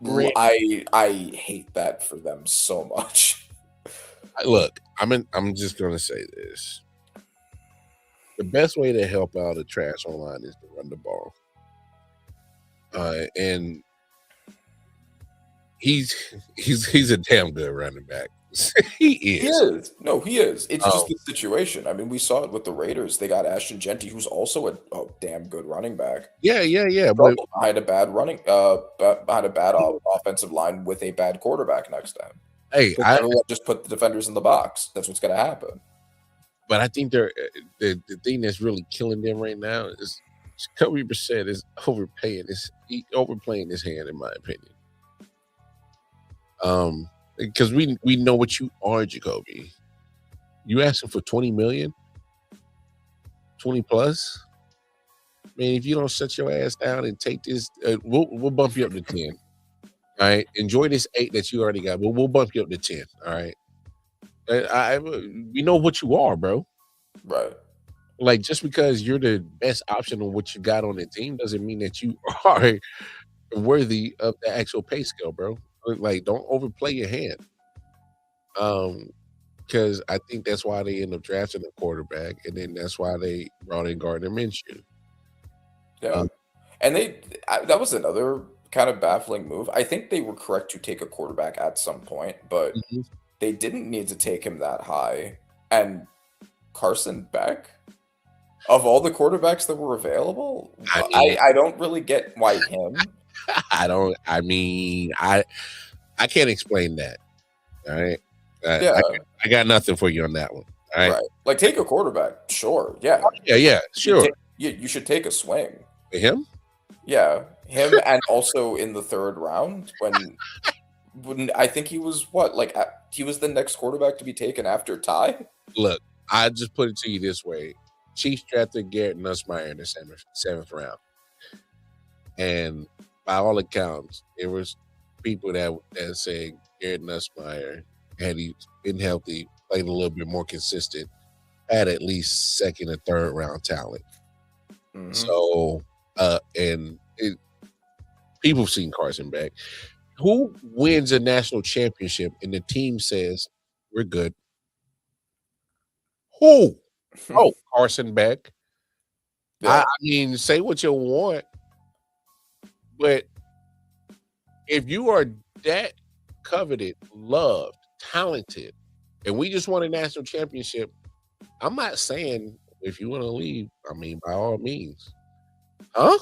I hate that for them so much. look, I'm just gonna say this. The best way to help out a trash online is to run the ball. And he's a damn good running back. He is. He is. No, he is. It's just the situation. I mean, we saw it with the Raiders. They got Ashton Genty, who's also a damn good running back. Yeah. But behind a bad offensive line with a bad quarterback next to him. Hey, just put the defenders in the box. That's what's going to happen. But I think the thing that's really killing them right now is Jacoby Brissett is overplaying his hand, in my opinion. Because we know what you are, Jacoby. You asking for 20 million, 20 plus. Man, if you don't shut your ass down and take this, we'll bump you up to 10. All right, enjoy this 8 that you already got, but we'll bump you up to 10. All right. We know what you are, bro. Right. Like, just because you're the best option on what you got on the team doesn't mean that you are worthy of the actual pay scale, bro. Like, don't overplay your hand. Because I think that's why they end up drafting a quarterback, and then that's why they brought in Gardner Minshew. Yeah, and that was another kind of baffling move. I think they were correct to take a quarterback at some point, but they didn't need to take him that high. And Carson Beck, of all the quarterbacks that were available, I don't really get why him. I can't explain that. All right. I got nothing for you on that one. All right. Like, take a quarterback. Sure. Yeah. Yeah. Sure. You should take a swing. Him? Yeah. Him, and also in the 3rd round when I think he was he was the next quarterback to be taken after Ty. Look, I just put it to you this way. Chiefs drafted Garrett Nussmeier in the 7th round. And by all accounts, there was people that said Garrett Nussmeier, had he been healthy, played a little bit more consistent, had at least 2nd or 3rd round talent. Mm-hmm. So, people have seen Carson Beck. Who wins a national championship and the team says, we're good? Who? Oh, Carson Beck. Yeah. I mean, say what you want, but if you are that coveted, loved, talented, and we just won a national championship, I'm not saying if you want to leave, I mean, by all means. Huh?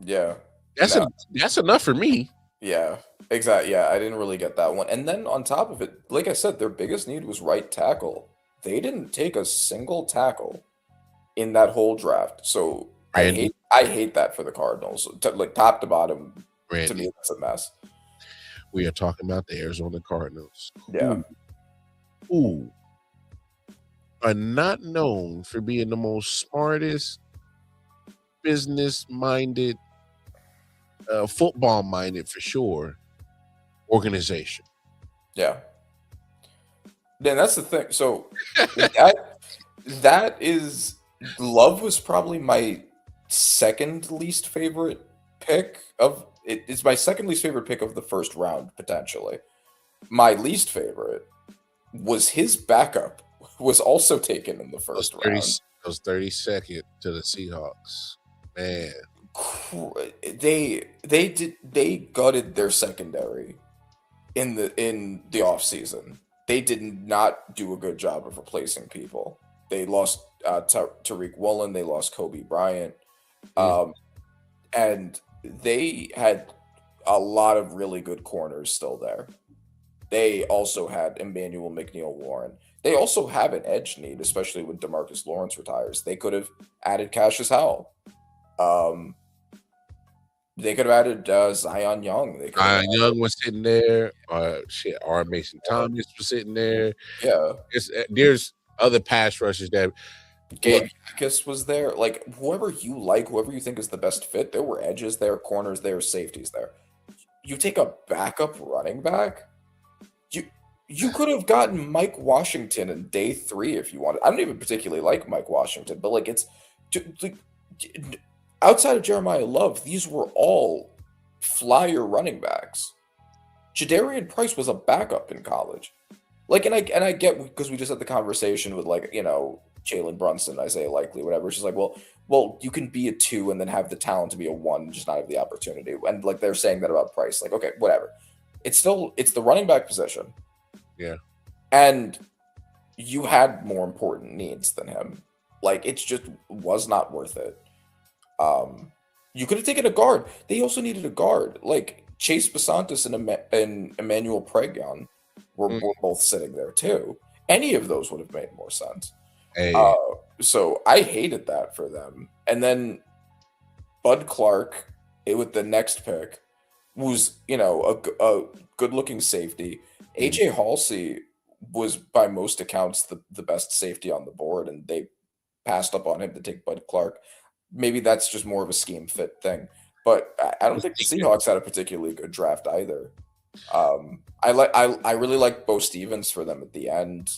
Yeah. That's enough for me. Yeah, exactly. Yeah, I didn't really get that one. And then on top of it, like I said, their biggest need was right tackle. They didn't take a single tackle in that whole draft. So I hate that for the Cardinals. Like, top to bottom, Randy, to me, that's a mess. We are talking about the Arizona Cardinals. Yeah. Who are not known for being the most smartest, business-minded, football-minded for sure, organization. Yeah. Then that's the thing. So that is, Love was probably my second least favorite pick of it. It's my second least favorite pick of the 1st round, potentially. My least favorite was his backup was also taken in the 1st round. It was 32nd to the Seahawks. Man. They gutted their secondary in the offseason. They did not do a good job of replacing people. They lost Tariq Woolen. They lost Kobe Bryant. And they had a lot of really good corners still there. They also had Emmanuel McNeil-Warren. They also have an edge need, especially when DeMarcus Lawrence retires. They could have added Cassius Howell. They could have added Zion Young. They could have added, Young was sitting there. R. Mason Thomas was sitting there. yeah. There's other pass rushers that. Gabe Yakis was there. Like, whoever you like, whoever you think is the best fit, there were edges there, corners there, safeties there. You take a backup running back, you could have gotten Mike Washington in day 3 if you wanted. I don't even particularly like Mike Washington, but like like, outside of Jeremiah Love, these were all flyer running backs. Jadarian Price was a backup in college. Like, and I get, because we just had the conversation with, like, you know, Jalen Brunson, Isaiah Likely, whatever. It's just like, well, you can be a 2 and then have the talent to be a 1, just not have the opportunity. And like they're saying that about Price. Like, okay, whatever. It's the running back position. Yeah. And you had more important needs than him. Like, it just was not worth it. You could have taken a guard. They also needed a guard. Like, Chase Basantis and Emmanuel Pregon were both sitting there too. Any of those would have made more sense. Hey. So I hated that for them. And then Bud Clark, with the next pick, was, you know, a good-looking safety. AJ Halsey was, by most accounts, the best safety on the board, and they passed up on him to take Bud Clark. Maybe that's just more of a scheme fit thing. But I don't think the Seahawks had a particularly good draft either. I really like Bo Stevens for them at the end.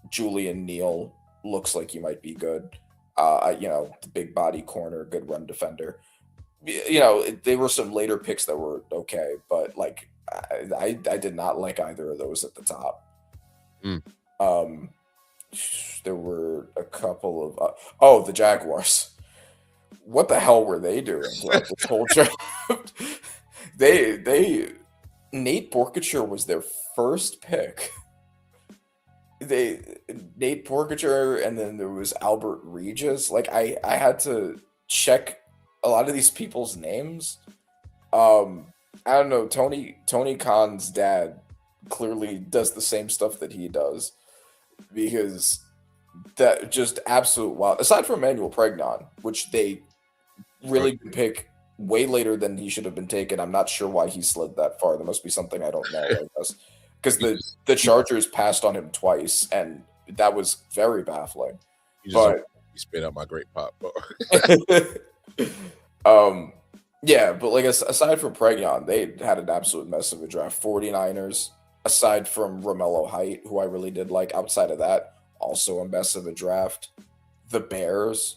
Julian Neal looks like he might be good. You know, the big body corner, good run defender. You know, there were some later picks that were okay, but like I did not like either of those at the top. There were a couple of the Jaguars. What the hell were they doing throughout this whole draft? Nate Borkature was their first pick. Nate Borkature, and then there was Albert Regis. Like, I had to check a lot of these people's names. I don't know. Tony Khan's dad clearly does the same stuff that he does, because that just absolute wild. Aside from Emmanuel Pregnon, which they really did pick way later than he should have been taken. I'm not sure why he slid that far. There must be something I don't know, I guess. Because the Chargers passed on him twice, and that was very baffling. You spit out my great pop. Yeah, but like aside from Pregnon, they had an absolute mess of a draft. 49ers, aside from Romello Height, who I really did like, outside of that, also a mess of a draft. The Bears,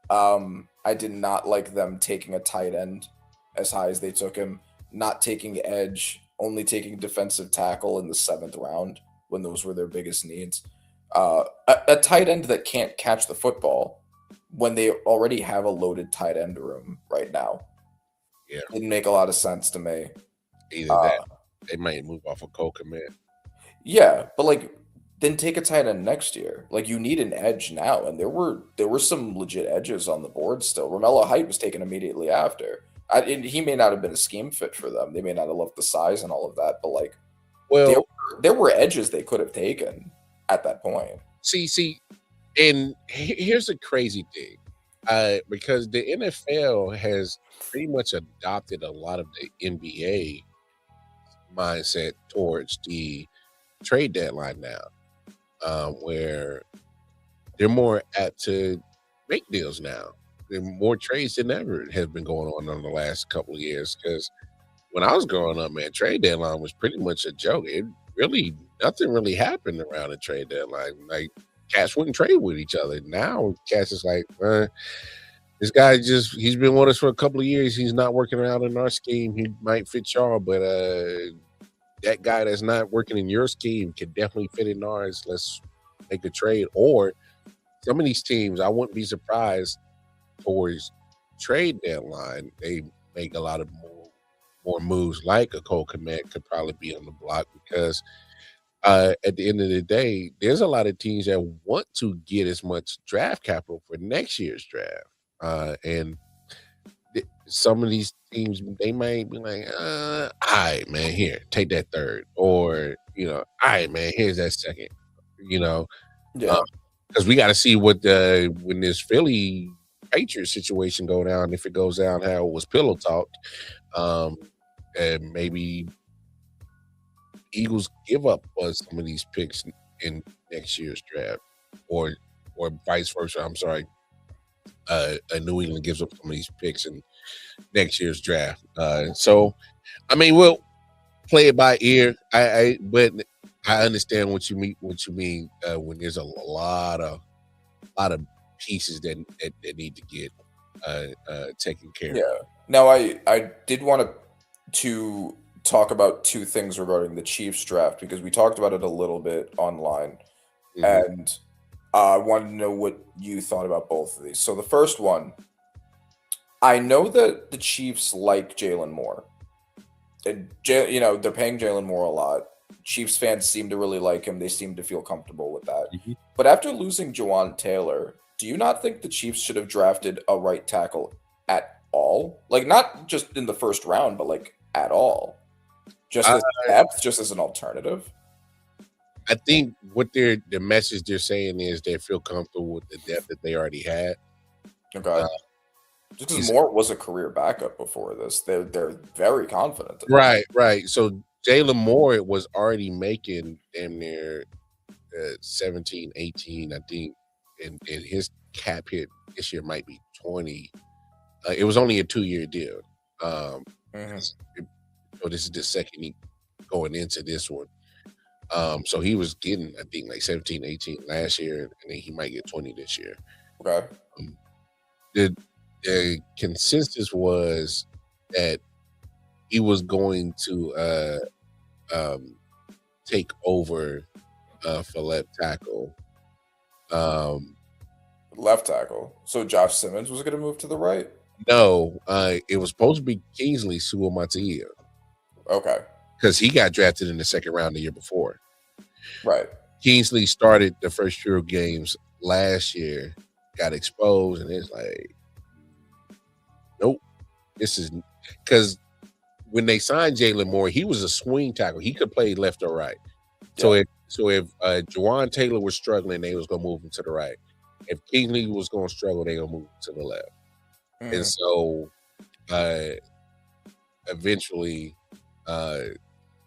I did not like them taking a tight end as high as they took him, not taking edge, only taking defensive tackle in the 7th round when those were their biggest needs. A tight end that can't catch the football when they already have a loaded tight end room right now. Yeah, didn't make a lot of sense to me. Either that, they might move off of Cole Kmet. Yeah, but like, then take a tight end next year. Like, you need an edge now, and there were some legit edges on the board still. Romello Height was taken immediately after. He may not have been a scheme fit for them. They may not have loved the size and all of that, but like, well, there were edges they could have taken at that point. See, and here's the crazy thing, because the NFL has pretty much adopted a lot of the NBA mindset towards the trade deadline now, where they're more apt to make deals now. There are more trades than ever has been going on in the last couple of years. Because when I was growing up, man, trade deadline was pretty much a joke. Nothing really happened around the trade deadline. Like, cats wouldn't trade with each other. Now cats is like, this guy he's been with us for a couple of years. He's not working around in our scheme. He might fit y'all, but that guy that's not working in your scheme can definitely fit in ours. Let's make a trade. Or some of these teams, I wouldn't be surprised towards trade deadline, they make a lot of more moves, like a Cole Kmet could probably be on the block, because at the end of the day, there's a lot of teams that want to get as much draft capital for next year's draft. And some of these teams, they might be like, all right, man, here, take that 3rd. Or, all right, man, here's that 2nd. Yeah. Because we got to see what when this Philly Patriots situation go down, if it goes down how it was pillow talked, and maybe Eagles give up on some of these picks in next year's draft, or vice versa. I'm sorry, New England gives up some of these picks in next year's draft. So, I mean, we'll play it by ear. But I understand what you mean. What you mean when there's a lot of pieces that need to get taken care of. Yeah. Now, I did want to talk about two things regarding the Chiefs draft because we talked about it a little bit online, and I wanted to know what you thought about both of these. So the first one, I know that the Chiefs like Jalen Moore. And they're paying Jalen Moore a lot. Chiefs fans seem to really like him. They seem to feel comfortable with that. But after losing Jawan Taylor, do you not think the Chiefs should have drafted a right tackle at all? Like, not just in the first round, but like at all. Just as depth, just as an alternative. I think what the message they're saying is they feel comfortable with the depth that they already had. Okay. Just because Moore was a career backup before this, they're very confident. Right. So Jalen Moore was already making damn near 17, 18, I think, and his cap hit this year might be 20. It was only a 2-year deal. So this is the second going into this one. So he was getting, I think, like 17, 18 last year, and then he might get 20 this year. Okay. The consensus was that he was going to take over for left tackle. Left tackle. So Josh Simmons was going to move to the right? No, it was supposed to be Kingsley Suamataia. Okay. Because he got drafted in the second round the year before. Right. Kingsley started the first few games last year, got exposed, and it's like, nope. This is because when they signed Jalen Moore, he was a swing tackle. He could play left or right. Yeah. So if Jawan Taylor was struggling, they was gonna move him to the right. If Kingsley was gonna struggle, they gonna move him to the left. And so eventually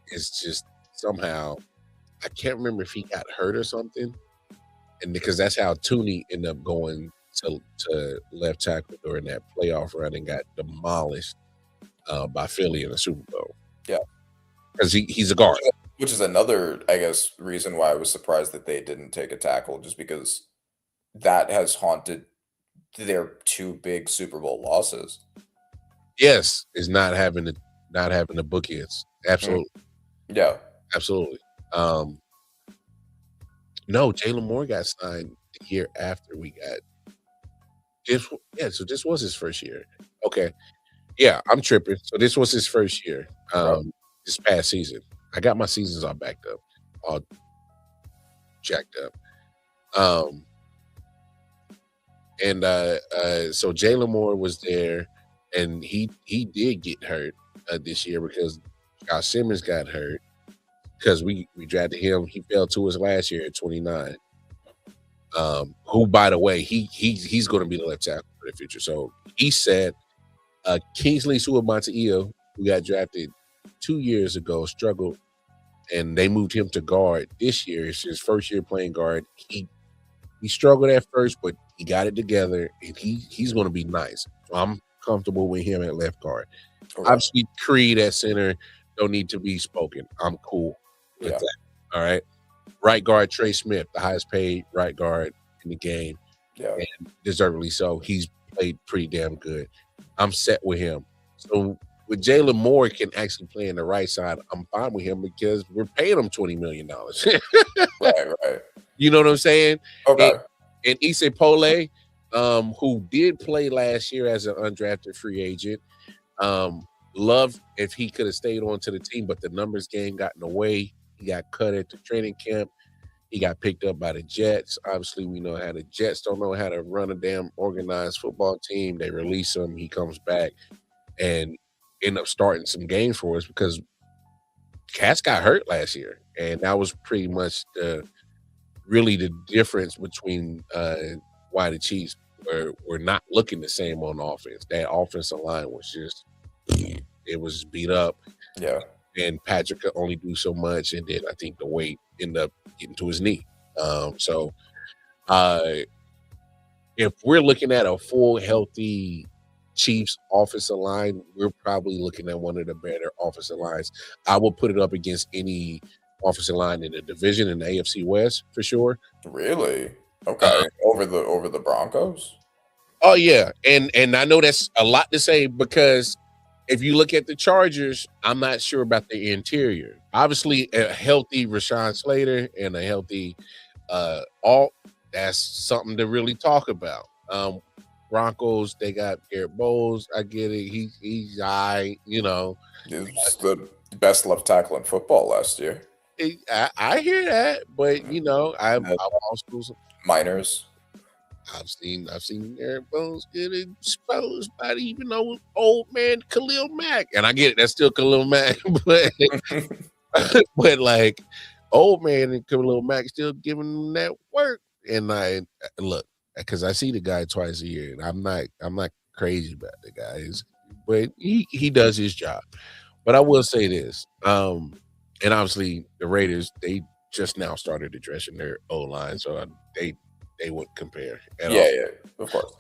it's just somehow, I can't remember if he got hurt or something, and because that's how Tooney ended up going to left tackle during that playoff run and got demolished by Philly in the Super Bowl. Yeah, because he's a guard, which is another, I guess, reason why I was surprised that they didn't take a tackle, just because that has haunted their two big Super Bowl losses. Yes, is not having the bookends. Absolutely. Yeah, absolutely. No, Jalen Moore got signed the year after we got this. Yeah, so this was his first year. Okay, yeah, I'm tripping. So this was his first year. This past season, I got my seasons all backed up, all jacked up. So Jalen Moore was there, and he did get hurt this year because Josh Simmons got hurt because we drafted him. He fell to us last year at 29. Who, by the way, he's going to be the left tackle for the future. So he said Kingsley Suamataia, who got drafted 2 years ago, struggled, and they moved him to guard this year. It's his first year playing guard. He struggled at first, but he got it together, and he's going to be nice. So I'm comfortable with him at left guard. Okay. Obviously, Creed at center don't need to be spoken. I'm cool with that. All right. Right guard, Trey Smith, the highest paid right guard in the game. Yeah. And deservedly so. He's played pretty damn good. I'm set with him. So with Jalen Moore can actually play in the right side, I'm fine with him because we're paying him $20 million. Right. You know what I'm saying? Okay. And Issa Pole, who did play last year as an undrafted free agent, loved if he could have stayed on to the team, but the numbers game got in the way. He got cut at the training camp. He got picked up by the Jets. Obviously, we know how the Jets don't know how to run a damn organized football team. They release him. He comes back and end up starting some games for us because Cats got hurt last year. And that was pretty much really the difference between why the Chiefs were not looking the same on offense. That offensive line was just it was beat up. Yeah. And Patrick could only do so much, and then I think the weight ended up getting to his knee. So if we're looking at a full healthy Chiefs offensive line, we're probably looking at one of the better offensive lines. I will put it up against any offensive line in the division in the AFC West for sure. Really? Okay. Over the Broncos? Oh yeah, and I know that's a lot to say because if you look at the Chargers, I'm not sure about the interior. Obviously, a healthy Rashawn Slater and a healthy Alt, that's something to really talk about. Broncos, they got Garrett Bowles. I get it. He's He was the best left tackle in football last year. I hear that, but I've also Miners. I've seen Garrett Bowles get exposed by even old man Khalil Mack, and I get it. That's still Khalil Mack, but like old man and Khalil Mack still giving them that work. And I look, because I see the guy twice a year, and I'm not crazy about the guys, but he does his job. But I will say this, and obviously the Raiders, they just now started addressing their O-line, so they wouldn't compare at all. Yeah, of course.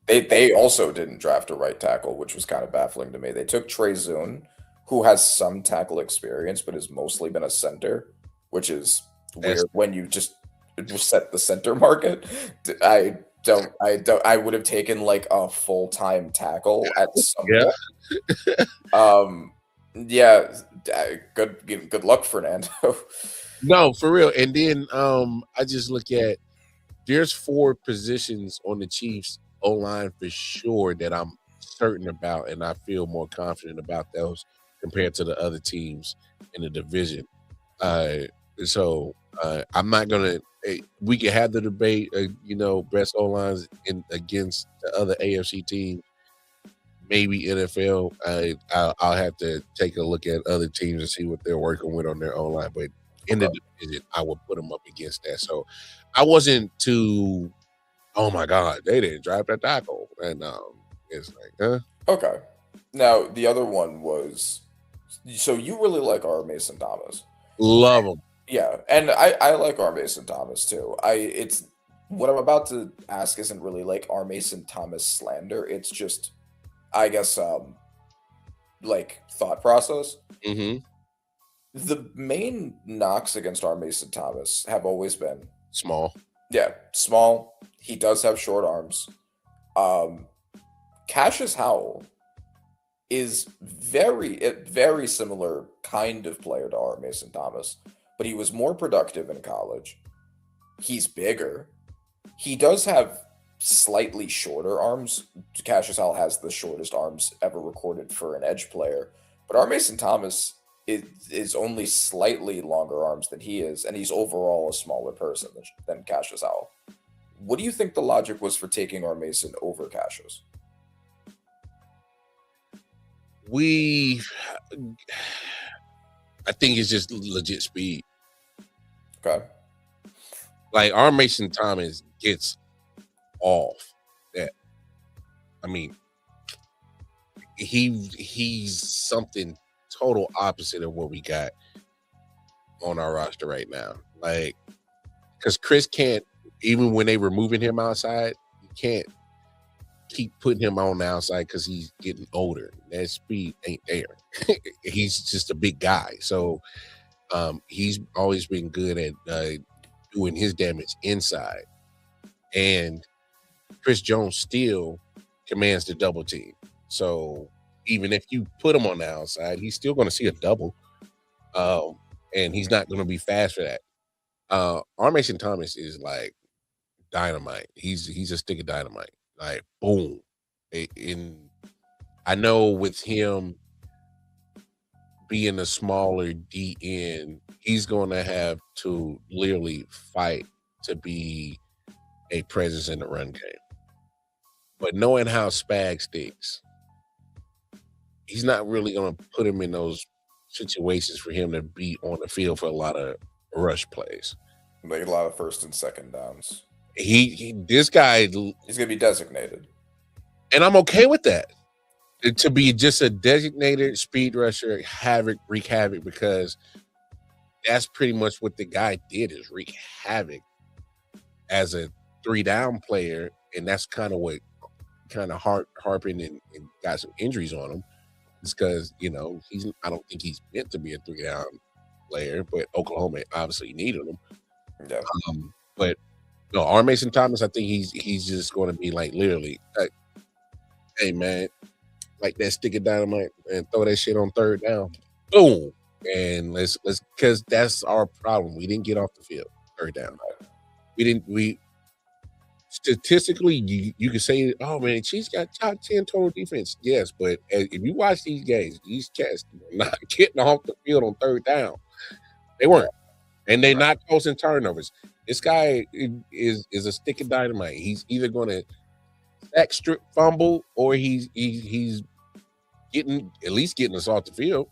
They also didn't draft a right tackle, which was kind of baffling to me. They took Trey Zune, who has some tackle experience, but has mostly been a center, which is weird when you just set the center market. I would have taken like a full-time tackle at some point. Good luck, Fernando. No, for real. And then I just look at there's 4 positions on the Chiefs O-line for sure that I'm certain about, and I feel more confident about those compared to the other teams in the division. So I'm not gonna. We can have the debate, best O-lines against the other AFC teams, maybe NFL. I'll have to take a look at other teams and see what they're working with on their O-line, but in the division, I would put them up against that. So I wasn't too, oh my God, they didn't draft that tackle. And it's like, huh? Okay. Now, the other one was, so you really like R. Mason Thomas. Love him. Yeah, and I like R. Mason Thomas too. It's what I'm about to ask isn't really like R. Mason Thomas slander. It's just, I guess, like thought process. Mm-hmm. The main knocks against R. Mason Thomas have always been Small. Yeah, small. He does have short arms. Cassius Howell is very similar kind of player to R. Mason Thomas, but he was more productive in college. He's bigger. He does have slightly shorter arms. Cassius Howell has the shortest arms ever recorded for an edge player, but R. Mason Thomas is only slightly longer arms than he is, and he's overall a smaller person than Cassius Howell. What do you think the logic was for taking R. Mason over Cassius? I think it's just legit speed. Okay. Like R. Mason Thomas gets off that. I mean, he's something total opposite of what we got on our roster right now. Like, because Chris can't, even when they were moving him outside, you can't keep putting him on the outside because he's getting older. That speed ain't there. He's just a big guy. So he's always been good at doing his damage inside. And Chris Jones still commands the double team. So even if you put him on the outside, he's still going to see a double. And he's not going to be fast for that. R. Mason Thomas is like dynamite. He's a stick of dynamite. Like, boom. I know with him being a smaller DN, he's going to have to literally fight to be a presence in the run game. But knowing how Spag sticks, he's not really going to put him in those situations for him to be on the field for a lot of rush plays. Like a lot of first and second downs. this guy, He's gonna be designated, and I'm okay with that. To be just a designated speed rusher, wreak havoc, because that's pretty much what the guy did, is wreak havoc as a 3-down player, and that's kind of what harping and got some injuries on him. It's because I don't think he's meant to be a 3-down player, but Oklahoma obviously needed him. yeah. But no, R. Mason Thomas, I think he's just going to be like literally, hey man, like that stick of dynamite and throw that shit on 3rd down, boom, and let's because that's our problem. We didn't get off the field 3rd down. We statistically, you can say, oh man, Chiefs got top 10 total defense. Yes, but if you watch these games, these cats were not getting off the field on 3rd down. They weren't, and they're not causing turnovers. This guy is a stick of dynamite. He's either going to sack, strip, fumble, or he's getting us off the field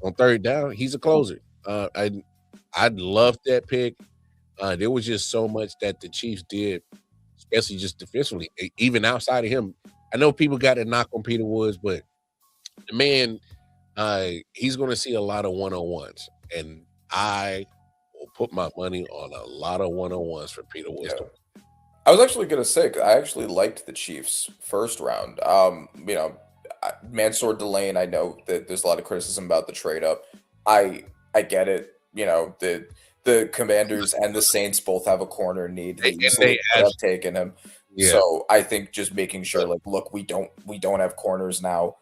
on 3rd down. He's a closer. I loved that pick. There was just so much that the Chiefs did, especially just defensively, even outside of him. I know people got to knock on Peter Woods, but the man, he's going to see a lot of one-on-ones, and I will put my money on a lot of one-on-ones for Peter Woods. Yeah. I was actually going to say, I actually liked the Chiefs' 1st round. Mansour Delane, I know that there's a lot of criticism about the trade up. I get it. The Commanders and the Saints both have a corner need. They have taken him. Yeah. So I think just making sure, like, look, we don't have corners now.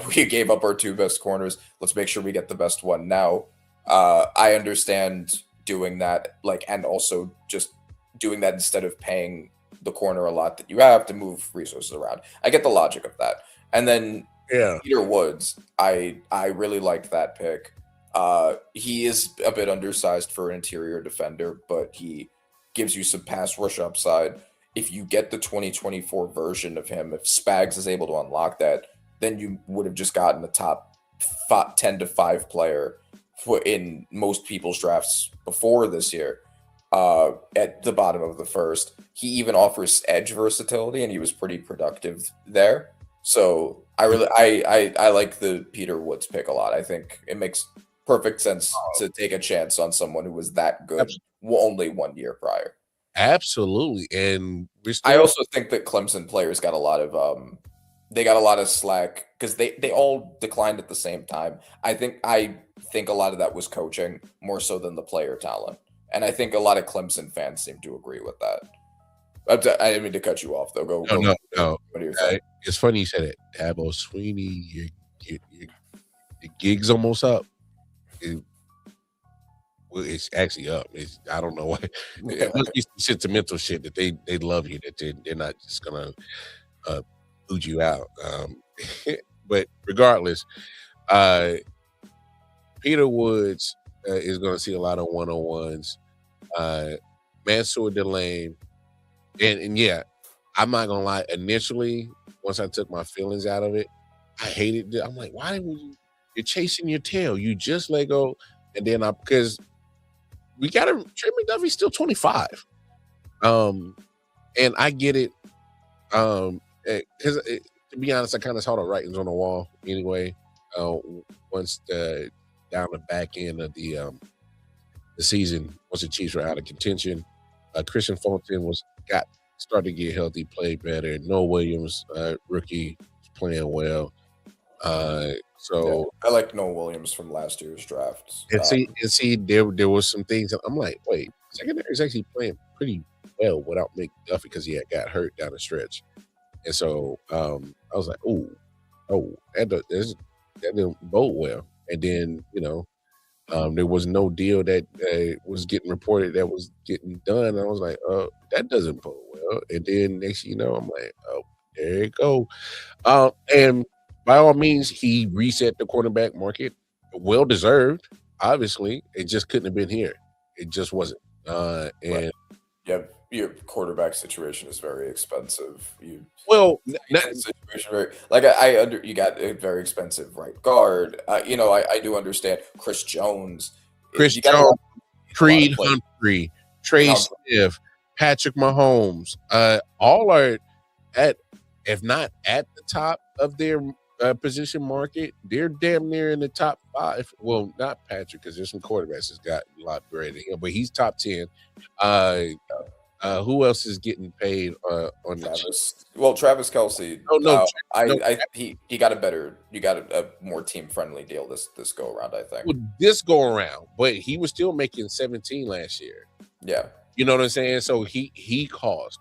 We gave up our 2 best corners. Let's make sure we get the best one now. I understand doing that, like, and also just doing that instead of paying the corner a lot that you have to move resources around. I get the logic of that. And then Peter Woods, I really liked that pick. He is a bit undersized for an interior defender, but he gives you some pass rush upside. If you get the 2024 version of him, if Spags is able to unlock that, then you would have just gotten the top 10 to 5 player in most people's drafts before this year. At the bottom of the 1st, he even offers edge versatility, and he was pretty productive there. So I like the Peter Woods pick a lot. I think it makes perfect sense to take a chance on someone who was that good only 1 year prior. Absolutely. And I also think that Clemson players got a lot of slack because they all declined at the same time. I think a lot of that was coaching more so than the player talent. And I think a lot of Clemson fans seem to agree with that. I didn't mean to cut you off, though. Go. No. What are you saying? It's funny you said it. Dabo Sweeney, your gig's almost up. It's actually up. I don't know why. It must be some sentimental shit that they love you, that they're not just gonna boot you out. But regardless, Peter Woods is going to see a lot of one-on-ones. Mansour Delane, and yeah, I'm not gonna lie. Initially, once I took my feelings out of it, I hated it. I'm like, why would you're chasing your tail? You just let go, and then because we got to. Trey McDuffie's still 25, and I get it. Because to be honest, I kind of saw the writings on the wall anyway. Once down the back end of the season, once the Chiefs were out of contention, Christian Fulton started to get healthy, played better. Noah Williams, rookie, was playing well. So I like Noah Williams from last year's drafts. And see, there was some things that I'm like, wait, secondary is actually playing pretty well without McDuffie because he had got hurt down the stretch. And so I was like, that didn't bode well. And then, there was no deal that was getting reported that was getting done. And I was like, that doesn't bode well. And then next thing you know, I'm like, there you go. And by all means, he reset the cornerback market. Well deserved, obviously. It just couldn't have been here. It just wasn't. And yeah, your quarterback situation is very expensive. You got a very expensive right guard. I do understand Chris Jones, Creed Humphrey, Trey Smith, Patrick Mahomes, all are at, if not at the top of their position market, they're damn near in the top 5. Well, not Patrick, because there's some quarterbacks that's got a lot better than him, but he's top 10. Who else is getting paid on the Chiefs? Travis Kelce. Oh no, he got a more team friendly deal this go around. I think this go around, but he was still making 17 last year. Yeah, you know what I'm saying. So he cost.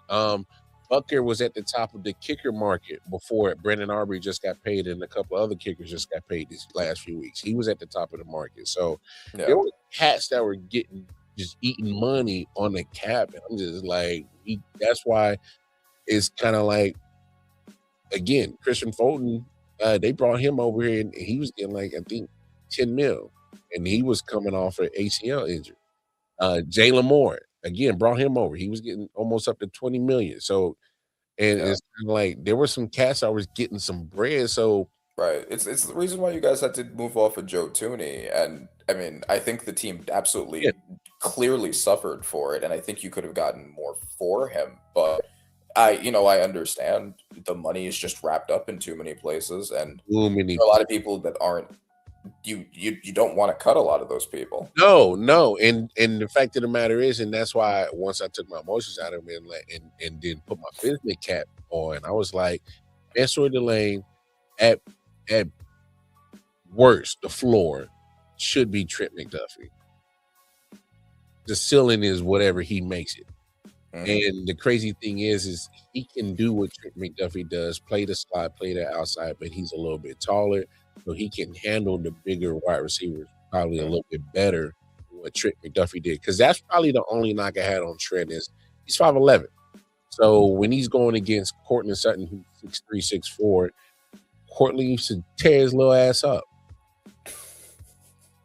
Bucker was at the top of the kicker market before it. Brendan Arbery just got paid, and a couple other kickers just got paid these last few weeks. He was at the top of the market. So there were cats that were just eating money on the cap. And I'm just like, that's why it's kind of like, again, Christian Fulton, they brought him over here and he was getting like, I think 10 mil, and he was coming off an ACL injury. Jalen Moore, again, brought him over. He was getting almost up to 20 million. So, and it's kind of like there were some cats that was getting some bread. So, right. It's the reason why you guys had to move off of Joe Tooney. And I mean, I think the team absolutely clearly suffered for it. And I think you could have gotten more for him. But I understand the money is just wrapped up in too many places. And there are a lot of people that aren't, you don't want to cut a lot of those people. No. And the fact of the matter is, and that's why once I took my emotions out of it and then put my business cap on, I was like, Mansour Delane, at worst, the floor should be Trent McDuffie. The ceiling is whatever he makes it. And the crazy thing is he can do what Trent McDuffie does, play the slot, play the outside, but he's a little bit taller, so he can handle the bigger wide receivers probably a little bit better than what Trent McDuffie did. Because that's probably the only knock I had on Trent is he's 5'11". So when he's going against Courtland Sutton, who's 6'3", 6'4", Courtland used to tear his little ass up.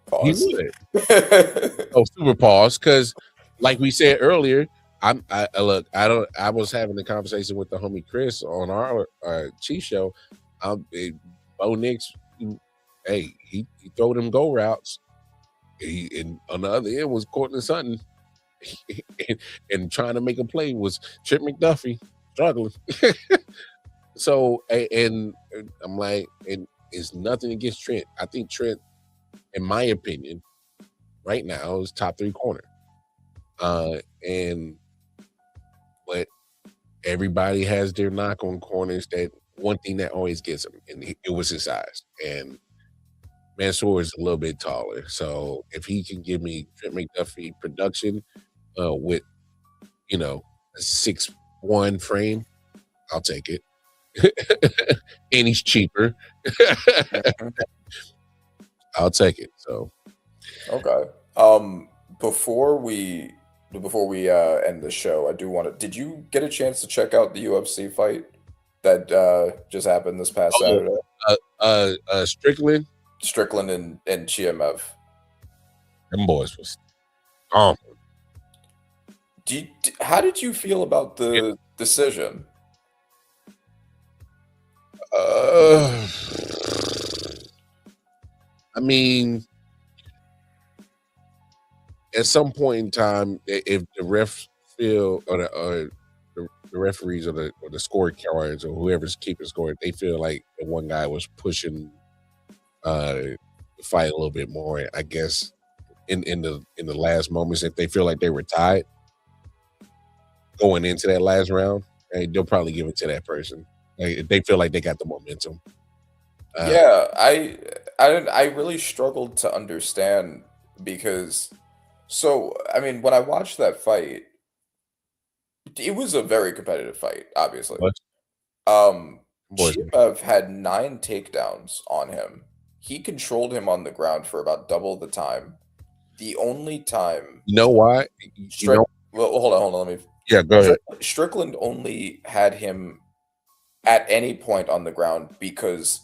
Pause. He would. Super pause, because like we said earlier, I was having a conversation with the homie Chris on our Chief show. Bo Nix, he throw them go routes. And on the other end was Courtland Sutton, and trying to make a play was Trent McDuffie struggling. So, and I'm like, and it's nothing against Trent. I think Trent, in my opinion, right now is top 3 corner. But everybody has their knock on corners. That one thing that always gets him, and it was his size. And Mansour is a little bit taller. So if he can give me Trent McDuffie production with, a 6'1" frame, I'll take it. And he's cheaper. I'll take it. So okay. Before we end the show, I do want to. Did you get a chance to check out the UFC fight that just happened this past Saturday? Strickland and Chimaev. Them boys was how did you feel about the decision? I mean, at some point in time, if the refs feel or the referees or the scorecards or whoever's keeping score, they feel like the one guy was pushing the fight a little bit more, I guess, in the last moments, if they feel like they were tied going into that last round, they'll probably give it to that person. If they feel like they got the momentum. I really struggled to understand because, I mean, when I watched that fight, it was a very competitive fight, obviously. Chimaev had 9 takedowns on him. He controlled him on the ground for about double the time. The only time... You know why? Well, hold on. Let me... Yeah, go ahead. Strickland only had him at any point on the ground because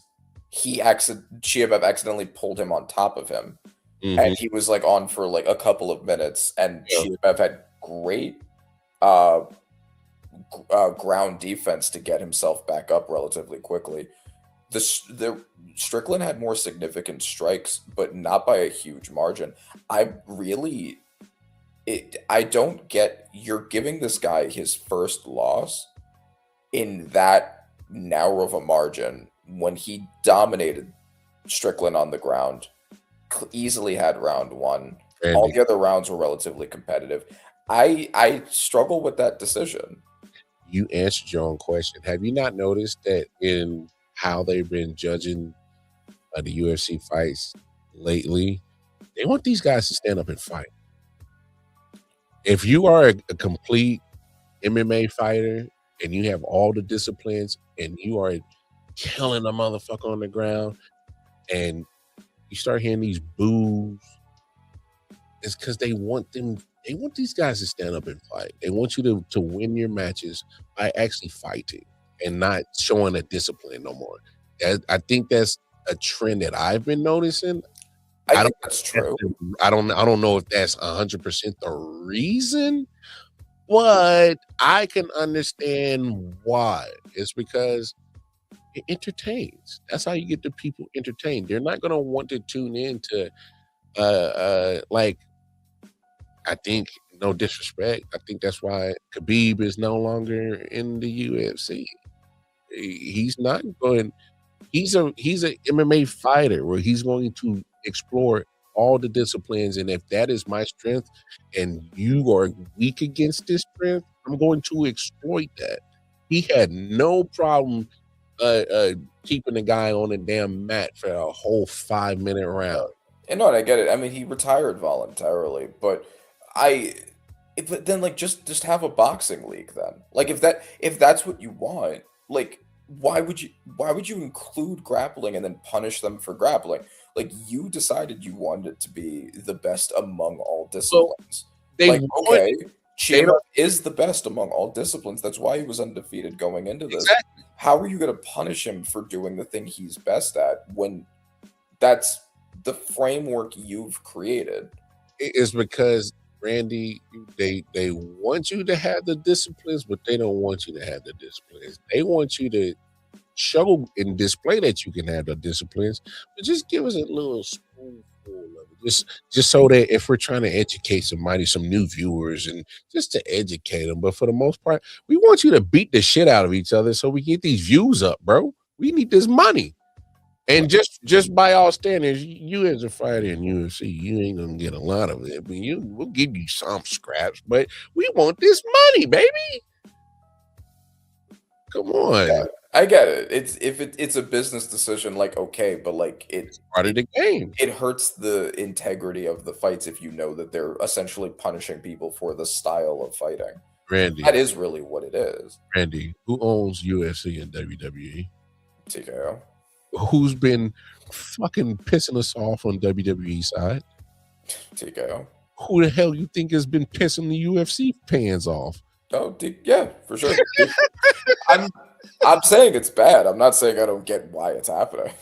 Chimaev accidentally pulled him on top of him. Mm-hmm. And he was on for a couple of minutes, and Chimaev had great ground defense to get himself back up relatively quickly. The Strickland had more significant strikes, but not by a huge margin. I really I don't get, you're giving this guy his first loss in that narrow of a margin when he dominated Strickland on the ground, easily had round one. All the other rounds were relatively competitive. I struggle with that decision. You answered your own question. Have you not noticed that in how they've been judging the UFC fights lately, they want these guys to stand up and fight. If you are a complete MMA fighter and you have all the disciplines and you are killing a motherfucker on the ground and you start hearing these boos, it's because they want these guys to stand up and fight. They want you to win your matches by actually fighting and not showing a discipline no more. I think that's a trend that I've been noticing. I think that's true. I don't know if that's 100% the reason, but I can understand why. It's because it entertains. That's how you get the people entertained. They're not gonna want to tune in to like, I think, no disrespect, I think that's why Khabib is no longer in the UFC. He's not going. He's a MMA fighter where he's going to explore all the disciplines, and if that is my strength and you are weak against this strength, I'm going to exploit that. He had no problem keeping the guy on a damn mat for a whole 5-minute round. And no, I get it. I mean, he retired voluntarily, but then like just have a boxing league then. Like if that's what you want, like why would you include grappling and then punish them for grappling? Like, you decided you wanted it to be the best among all disciplines. Okay, Chimaev is the best among all disciplines. That's why he was undefeated going into this. Exactly. How are you going to punish him for doing the thing he's best at when that's the framework you've created? It's because, Randy, they want you to have the disciplines, but they don't want you to have the disciplines. They want you to show and display that you can have the disciplines, but just give us a little spoonful of it. Just so that if we're trying to educate somebody, some new viewers, and just to educate them. But for the most part, we want you to beat the shit out of each other so we get these views up, bro. We need this money. And just by all standards, you as a fighter in UFC, you ain't gonna get a lot of it. But we'll give you some scraps, but we want this money, baby. Come on. Yeah, I get it. It's a business decision, like, okay, but like It's part of the game. it hurts the integrity of the fights if you know that they're essentially punishing people for the style of fighting. Randy, That is really what it is. Randy, who owns UFC and WWE? TKO. Who's been fucking pissing us off on WWE side? TKO. Who the hell you think has been pissing the UFC fans off? Oh, yeah, for sure. I'm saying it's bad. I'm not saying I don't get why it's happening.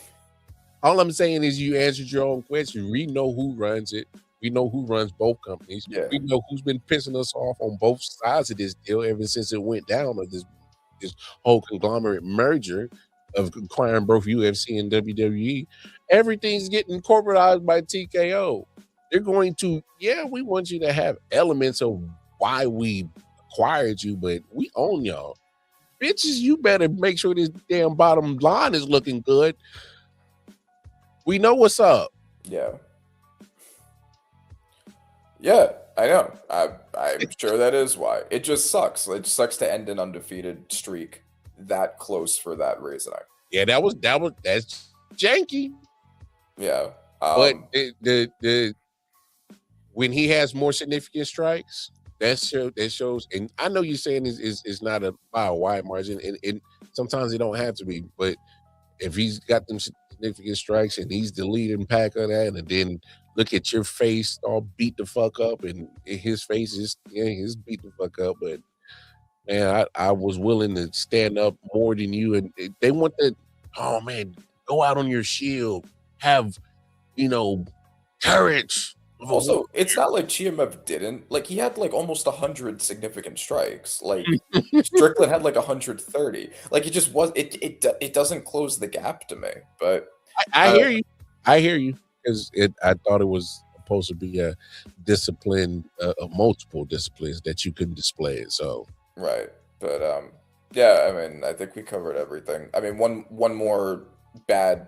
All I'm saying is you answered your own question. We know who runs it. We know who runs both companies. Yeah. We know who's been pissing us off on both sides of this deal ever since it went down, of this whole conglomerate merger of acquiring both UFC and WWE. Everything's getting corporatized by TKO. They're going to, we want you to have elements of why we acquired you, but we own y'all. Bitches, you better make sure this damn bottom line is looking good. We know what's up. Yeah. Yeah, I know. I'm sure that is why. It just sucks. It sucks to end an undefeated streak that close for that reasoning. Yeah, that's janky. Yeah. But the when he has more significant strikes, that shows, and I know you're saying is not by a wide margin, and sometimes it don't have to be, but if he's got them significant strikes and he's the leading pack of that, and then look at your face all beat the fuck up, and his face is he's beat the fuck up, but man, I was willing to stand up more than you, and they want that. Oh man, go out on your shield, have courage. Also, it's not like Chimaev didn't. Like, he had like almost 100 significant strikes. Like, Strickland had like 130. Like, it just was. It doesn't close the gap to me. But I hear you. I hear you, because I thought it was a supposed to be a discipline, multiple disciplines that you can display it. So Right. But yeah, I mean, I think we covered everything. I mean, one more bad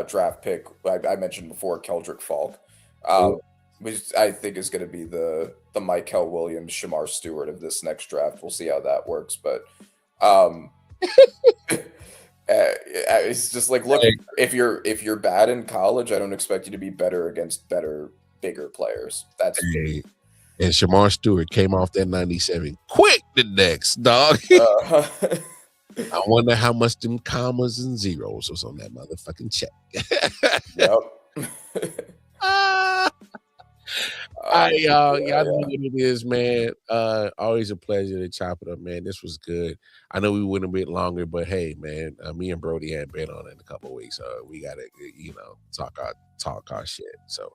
draft pick I mentioned before, Keldrick Falk, which I think is going to be the Michael Williams, Shamar Stewart of this next draft. We'll see how that works, but it's just like, look, if you're bad in college, I don't expect you to be better against bigger players. That's and Shamar Stewart came off that 97 quick the next, dog. I wonder how much them commas and zeros was on that motherfucking check. Yep. Y'all know what it is, man. Always a pleasure to chop it up, man. This was good. I know we went a bit longer, but hey, man, me and Brody hadn't been on in a couple of weeks. We gotta, talk our shit. So,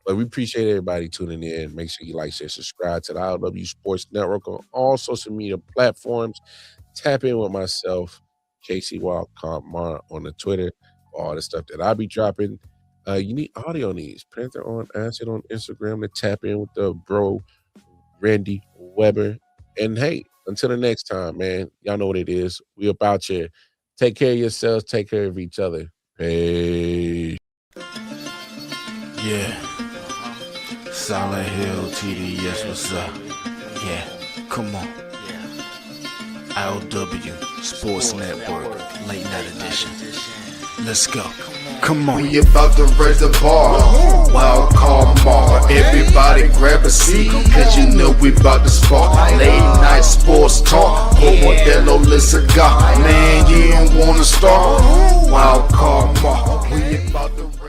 but we appreciate everybody tuning in. Make sure you like, share, subscribe to the I.O.W Sports Network on all social media platforms. Tap in with myself, KC Walcott on the Twitter for all the stuff that I be dropping. You need audio needs. Panther on Acid on Instagram to tap in with the bro, Randy Weber. And hey, until the next time, man, y'all know what it is. We about you. Take care of yourselves. Take care of each other. Peace. Yeah. Silent Hill TDS, what's up? Yeah, come on. I.O.W Sports Network, late night edition. Let's go. Come on. We about to raise the bar. Wild card mark. Everybody grab a seat, cause you know we about to spark. Late night sports talk. Modelo Le Cigar. Man, you don't wanna start. Wild card mark. We about to raise